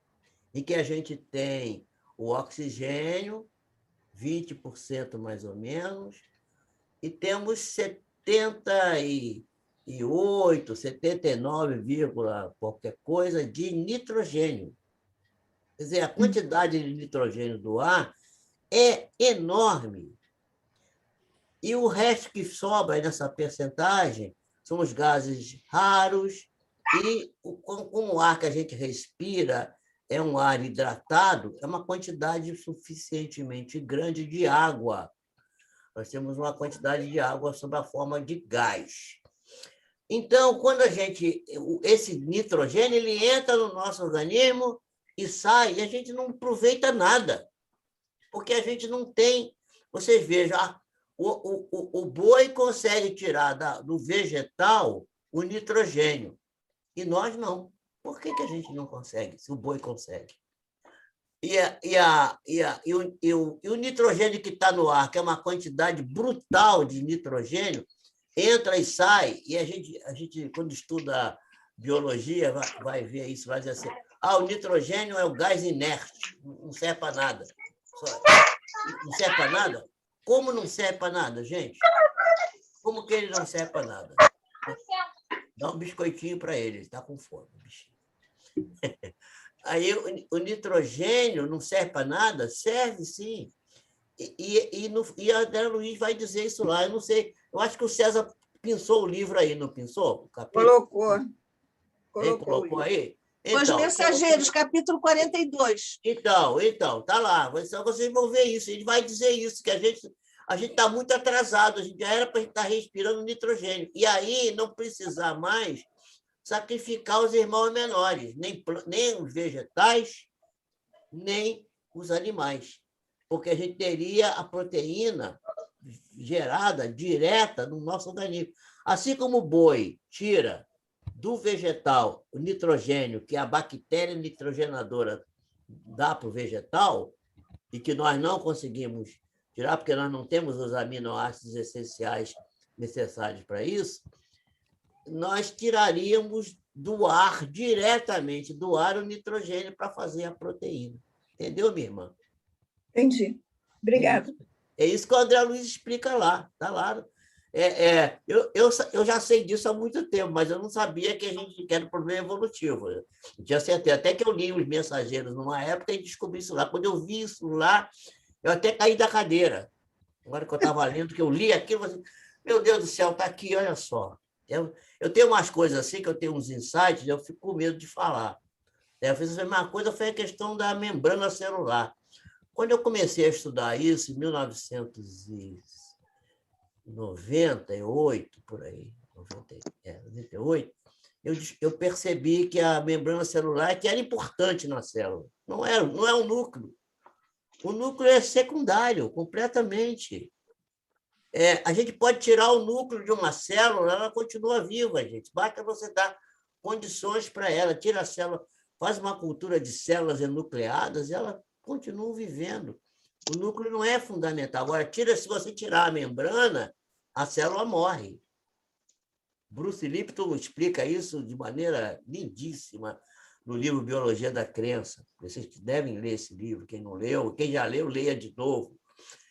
em que a gente tem o oxigênio, 20% mais ou menos, e temos 78, 79, qualquer coisa de nitrogênio. Quer dizer, a quantidade de nitrogênio do ar é enorme. E o resto que sobra nessa percentagem são os gases raros e, como o ar que a gente respira é um ar hidratado, é uma quantidade suficientemente grande de água. Nós temos uma quantidade de água sob a forma de gás. Então, quando esse nitrogênio ele entra no nosso organismo e sai, e a gente não aproveita nada, porque a gente não tem... Vocês vejam, o boi consegue tirar do vegetal o nitrogênio, e nós não. Por que a gente não consegue, se o boi consegue? E o nitrogênio que está no ar, que é uma quantidade brutal de nitrogênio, entra e sai, e a gente quando estuda biologia, vai ver isso, vai dizer assim, o nitrogênio é o gás inerte, não serve para nada. Não serve para nada? Como não serve para nada, gente? Como que ele não serve para nada? Dá um biscoitinho para ele está com fome. Aí o nitrogênio não serve para nada? Serve, sim. E a André Luiz vai dizer isso lá. Eu não sei. Eu acho que o César pensou o livro aí, não pensou? Colocou. Ele colocou aí? Então, Os Mensageiros, capítulo 42. Então, tá lá. Vocês vão ver isso. Ele vai dizer isso, que a gente está muito atrasado. A gente já era para estar respirando nitrogênio. E aí não precisar mais sacrificar os irmãos menores, nem os vegetais, nem os animais. Porque a gente teria a proteína gerada direta no nosso organismo. Assim como o boi tira do vegetal o nitrogênio, que a bactéria nitrogenadora dá para o vegetal, e que nós não conseguimos tirar, porque nós não temos os aminoácidos essenciais necessários para isso, nós tiraríamos do ar, diretamente do ar, o nitrogênio para fazer a proteína. Entendeu, minha irmã? Entendi. Obrigada. É isso que o André Luiz explica lá. Está lá. Eu já sei disso há muito tempo, mas eu não sabia que era um problema evolutivo. Eu tinha certeza. Até que eu li Os Mensageiros numa época e descobri isso lá. Quando eu vi isso lá, eu até caí da cadeira. Agora que eu estava lendo, que eu li aquilo, eu falei, meu Deus do céu, está aqui, olha só. Eu tenho umas coisas assim, que eu tenho uns insights, eu fico com medo de falar. Eu fiz a mesma coisa, foi a questão da membrana celular. Quando eu comecei a estudar isso, em 1998, por aí, 98, eu percebi que a membrana celular que era importante na célula. Não é o núcleo. O núcleo é secundário, completamente. A gente pode tirar o núcleo de uma célula, ela continua viva, gente. Basta você dar condições para ela. Tira a célula, faz uma cultura de células enucleadas e ela continua vivendo. O núcleo não é fundamental. Agora, se você tirar a membrana, a célula morre. Bruce Lipton explica isso de maneira lindíssima no livro Biologia da Crença. Vocês devem ler esse livro. Quem não leu, quem já leu, leia de novo.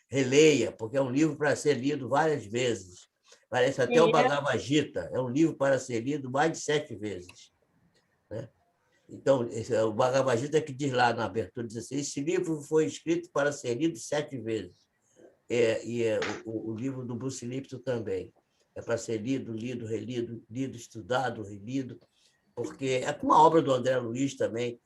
Releia, porque é um livro para ser lido várias vezes. Parece até o Bhagavad Gita. É um livro para ser lido mais de 7 vezes. Né? Então, o Bhagavad Gita que diz lá na abertura, diz assim, esse livro foi escrito para ser lido 7 vezes. O livro do Bruce Lipton também. É para ser lido, relido, lido, estudado, relido, porque é como a obra do André Luiz também.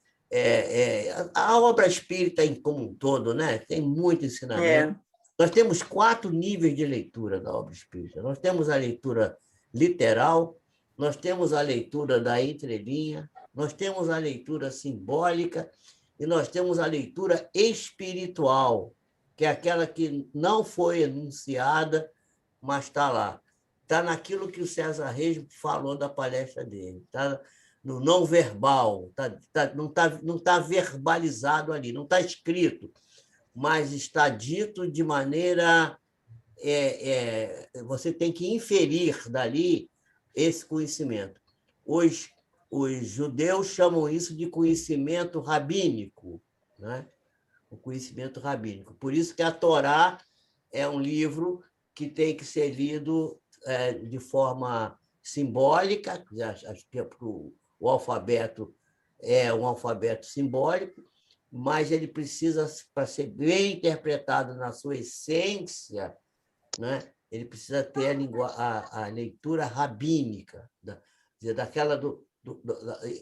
A obra espírita como um todo, né? Tem muito ensinamento. Nós temos 4 níveis de leitura da obra espírita. Nós temos a leitura literal, nós temos a leitura da entrelinha, nós temos a leitura simbólica e nós temos a leitura espiritual, que é aquela que não foi enunciada, mas está lá. Está naquilo que o César Reis falou da palestra dele. Está no não verbal, não tá verbalizado ali, não está escrito, mas está dito de maneira... você tem que inferir dali esse conhecimento. Os judeus chamam isso de conhecimento rabínico, né? O conhecimento rabínico. Por isso que a Torá é um livro que tem que ser lido de forma simbólica, o alfabeto é um alfabeto simbólico, mas ele precisa, para ser bem interpretado na sua essência, né? Ele precisa ter a leitura rabínica, daquela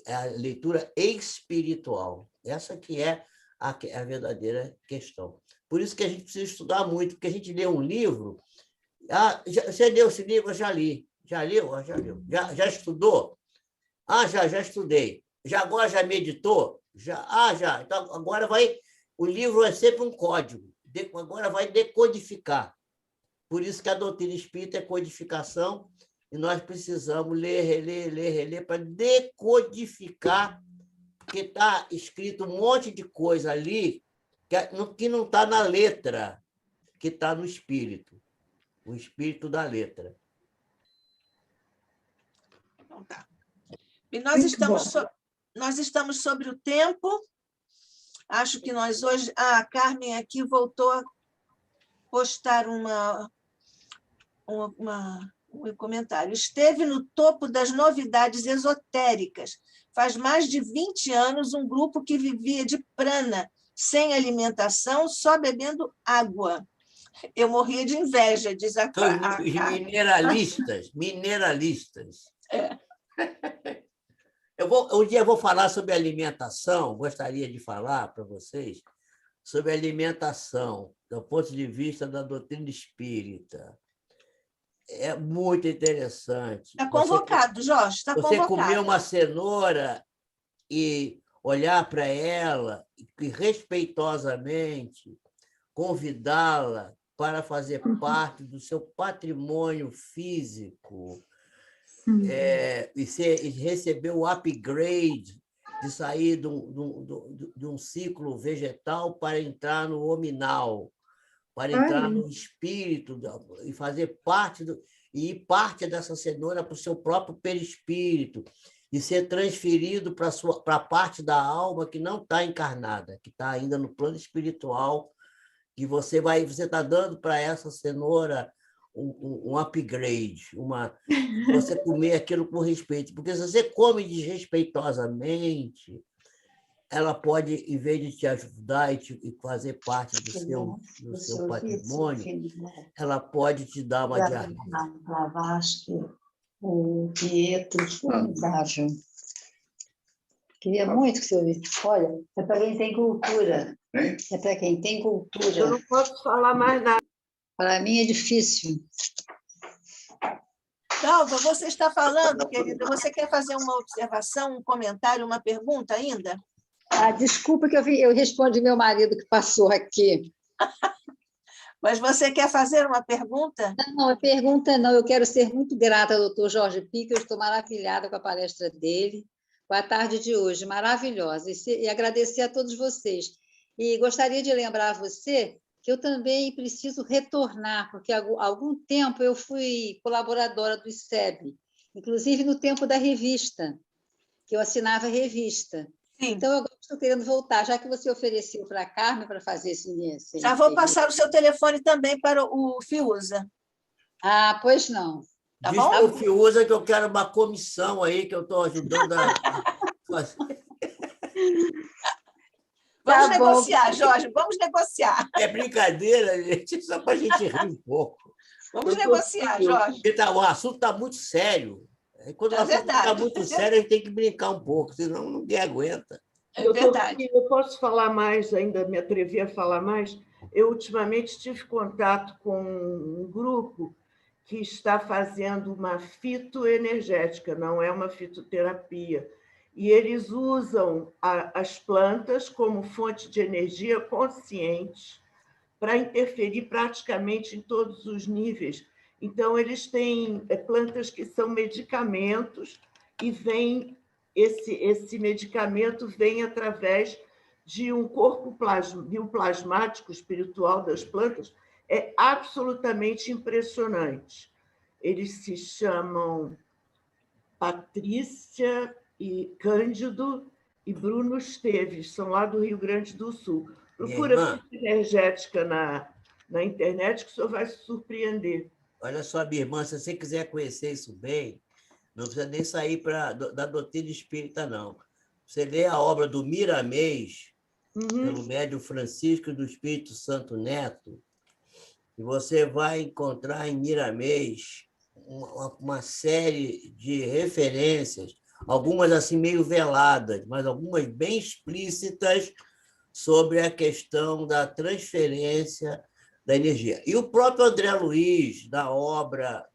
a leitura espiritual. Essa que é a verdadeira questão. Por isso que a gente precisa estudar muito, porque a gente lê um livro... você leu esse livro? Eu já li. Já leu? Já leu. Já estudou? Já estudei. Agora já meditou? Já. Então, agora o livro é sempre um código. Agora vai decodificar. Por isso que a doutrina espírita é codificação e nós precisamos ler, reler para decodificar, porque está escrito um monte de coisa ali que não está na letra, que está no espírito, o espírito da letra. Então tá. E nós estamos sobre o tempo. Acho que nós hoje... a Carmen aqui voltou a postar um comentário. Esteve no topo das novidades esotéricas. Faz mais de 20 anos, um grupo que vivia de prana, sem alimentação, só bebendo água. Eu morria de inveja, diz a Carmen. Mineralistas. É. Um dia eu vou falar sobre alimentação, gostaria de falar para vocês sobre alimentação, do ponto de vista da doutrina espírita. É muito interessante. Está convocado, Jorge, está convocado. Você comer uma cenoura e olhar para ela e respeitosamente convidá-la para fazer parte do seu patrimônio físico e receber o upgrade de sair de um ciclo vegetal para entrar no hominal, para entrar no espírito e fazer parte e ir parte dessa cenoura para o seu próprio perispírito e ser transferido para a parte da alma que não está encarnada, que está ainda no plano espiritual, que você está dando para essa cenoura um upgrade, você comer aquilo com respeito. Porque se você come desrespeitosamente, ela pode, em vez de te ajudar e fazer parte do seu patrimônio, ela pode te dar uma diarreia. O Pietro formidável. Queria muito que você ouvisse. Olha, é para quem tem cultura. É para quem tem cultura. Eu não posso falar mais nada. Para mim é difícil. Dalva, você está falando, querida, você quer fazer uma observação, um comentário, uma pergunta ainda? Desculpa que eu respondi meu marido que passou aqui. Mas você quer fazer uma pergunta? Não, a pergunta não. Eu quero ser muito grata ao doutor Jorge Pica, eu estou maravilhada com a palestra dele, com a tarde de hoje, maravilhosa, e agradecer a todos vocês. E gostaria de lembrar a você que eu também preciso retornar, porque há algum tempo eu fui colaboradora do ICEB, inclusive no tempo da revista, que eu assinava a revista. Sim. Então, eu estou querendo voltar, já que você ofereceu para a Carmen para fazer esse... Já vou passar o seu telefone também para o Fiuza. Pois não. Tá bom? Diz para o Fiuza que eu quero uma comissão aí, que eu estou ajudando a fazer. Vamos negociar, Jorge, vamos negociar. É brincadeira, gente, só para a gente rir um pouco. Vamos negociar, Jorge. O assunto está muito sério. Quando o assunto está muito sério, a gente tem que brincar um pouco, senão ninguém aguenta. É verdade. Eu posso falar mais, ainda me atrevi a falar mais. Eu, ultimamente, tive contato com um grupo que está fazendo uma fitoenergética, não é uma fitoterapia. E eles usam as plantas como fonte de energia consciente para interferir praticamente em todos os níveis. Então, eles têm plantas que são medicamentos e esse medicamento vem através de um corpo bioplasmático espiritual das plantas. É absolutamente impressionante. Eles se chamam Patrícia e Cândido e Bruno Esteves, são lá do Rio Grande do Sul. Procura energética na internet que o senhor vai se surpreender. Olha só, minha irmã, se você quiser conhecer isso bem, não precisa nem sair da doutrina espírita, não. Você lê a obra do Miramês, pelo médium Francisco do Espírito Santo Neto, e você vai encontrar em Miramês uma série de referências, algumas assim meio veladas, mas algumas bem explícitas sobre a questão da transferência da energia. E o próprio André Luiz, na obra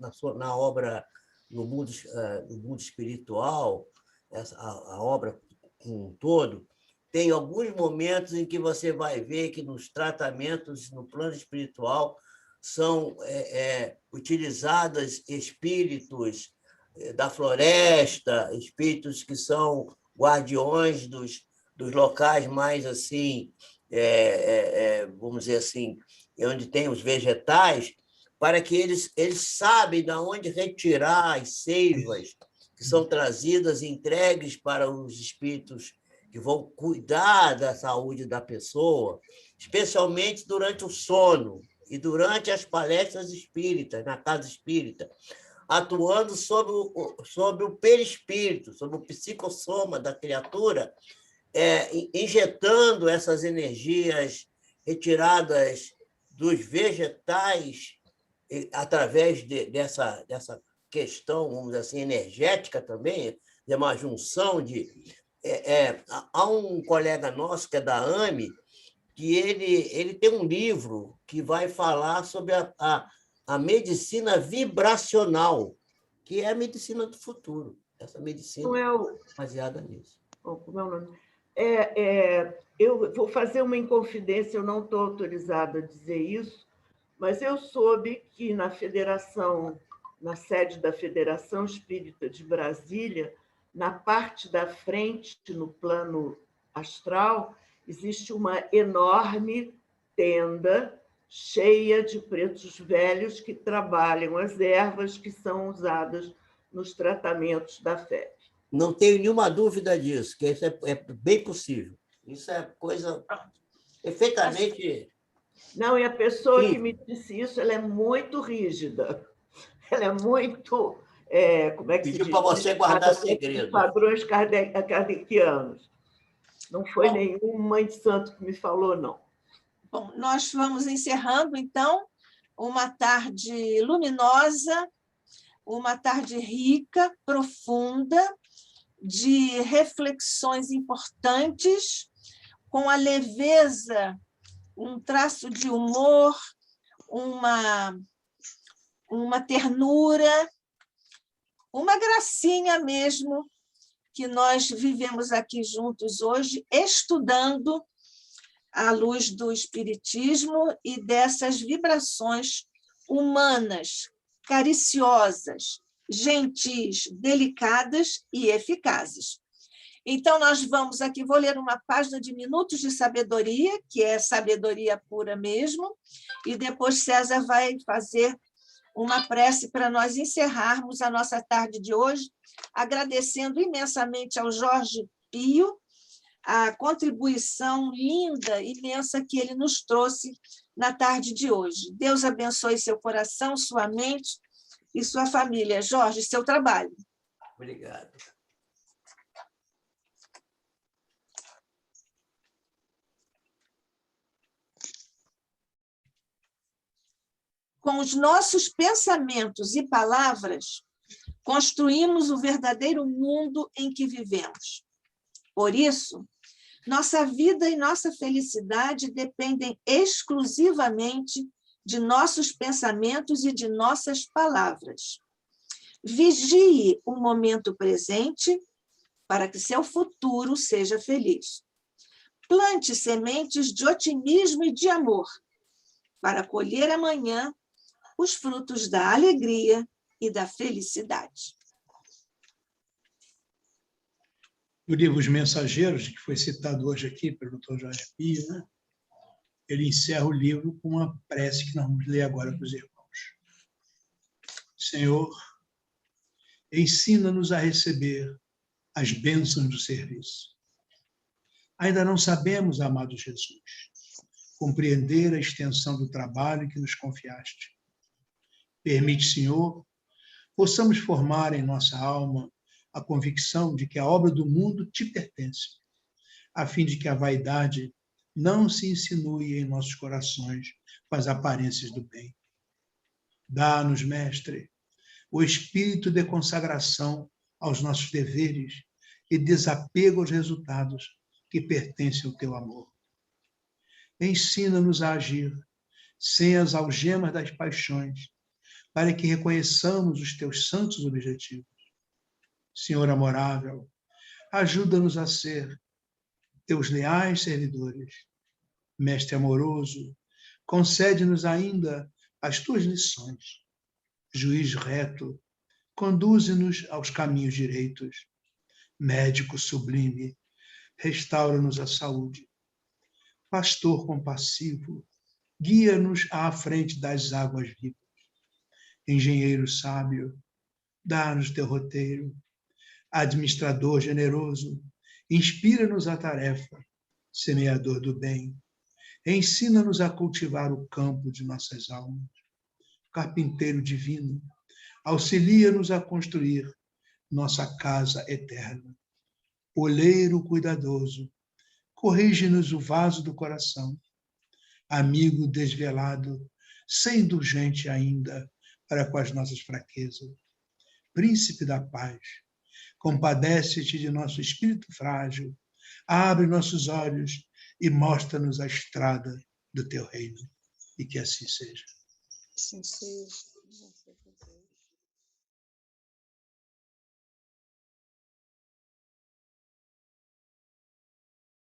no mundo espiritual, a obra como um todo, tem alguns momentos em que você vai ver que nos tratamentos no plano espiritual são utilizados espíritos da floresta, espíritos que são guardiões dos locais mais assim, vamos dizer assim, onde tem os vegetais, para que eles sabem de onde retirar as seivas que são trazidas e entregues para os espíritos que vão cuidar da saúde da pessoa, especialmente durante o sono e durante as palestras espíritas, na casa espírita, atuando sobre o perispírito, sobre o psicossoma da criatura, injetando essas energias retiradas dos vegetais através dessa questão, vamos dizer assim, energética também, de uma junção de... há um colega nosso, que é da AME, que ele tem um livro que vai falar sobre a medicina vibracional, que é a medicina do futuro. Essa medicina baseada nisso. Como é o nome? Eu vou fazer uma inconfidência, eu não estou autorizada a dizer isso, mas eu soube que na sede da Federação Espírita de Brasília, na parte da frente, no plano astral, existe uma enorme tenda cheia de pretos velhos que trabalham as ervas que são usadas nos tratamentos da febre. Não tenho nenhuma dúvida disso, que isso é bem possível. Isso é coisa perfeitamente... Não, e a pessoa que me disse isso, ela é muito rígida. Ela é muito... como é que Pediu se diz? para você guardar segredo. Padrões kardecianos. Não foi nenhuma mãe de santo que me falou, não. Bom, nós vamos encerrando, então, uma tarde luminosa, uma tarde rica, profunda, de reflexões importantes, com a leveza, um traço de humor, uma ternura, uma gracinha mesmo, que nós vivemos aqui juntos hoje, estudando à luz do Espiritismo e dessas vibrações humanas, cariciosas, gentis, delicadas e eficazes. Então, nós vamos aqui, vou ler uma página de Minutos de Sabedoria, que é sabedoria pura mesmo, e depois César vai fazer uma prece para nós encerrarmos a nossa tarde de hoje, agradecendo imensamente ao Jorge Pio a contribuição linda, imensa que ele nos trouxe na tarde de hoje. Deus abençoe seu coração, sua mente e sua família. Jorge, seu trabalho. Obrigado. Com os nossos pensamentos e palavras, construímos o verdadeiro mundo em que vivemos. Por isso, nossa vida e nossa felicidade dependem exclusivamente de nossos pensamentos e de nossas palavras. Vigie o momento presente para que seu futuro seja feliz. Plante sementes de otimismo e de amor para colher amanhã os frutos da alegria e da felicidade. O livro Os Mensageiros, que foi citado hoje aqui pelo Dr. Jorge Pio, né? Ele encerra o livro com uma prece que nós vamos ler agora para os irmãos. Senhor, ensina-nos a receber as bênçãos do serviço. Ainda não sabemos, amado Jesus, compreender a extensão do trabalho que nos confiaste. Permite, Senhor, possamos formar em nossa alma a convicção de que a obra do mundo te pertence, a fim de que a vaidade não se insinue em nossos corações com as aparências do bem. Dá-nos, Mestre, o espírito de consagração aos nossos deveres e desapego aos resultados que pertencem ao teu amor. Ensina-nos a agir sem as algemas das paixões, para que reconheçamos os teus santos objetivos. Senhor amorável, ajuda-nos a ser teus leais servidores. Mestre amoroso, concede-nos ainda as tuas lições. Juiz reto, conduze-nos aos caminhos direitos. Médico sublime, restaura-nos a saúde. Pastor compassivo, guia-nos à frente das águas vivas. Engenheiro sábio, dá-nos teu roteiro. Administrador generoso, Inspira-nos a tarefa, semeador do bem. Ensina-nos a cultivar o campo de nossas almas. Carpinteiro divino, auxilia-nos a construir nossa casa eterna. Oleiro cuidadoso, corrige-nos o vaso do coração. Amigo desvelado, sem indulgente ainda para com as nossas fraquezas. Príncipe da paz, compadece-te de nosso espírito frágil, abre nossos olhos e mostra-nos a estrada do teu reino. E que assim seja. Assim seja.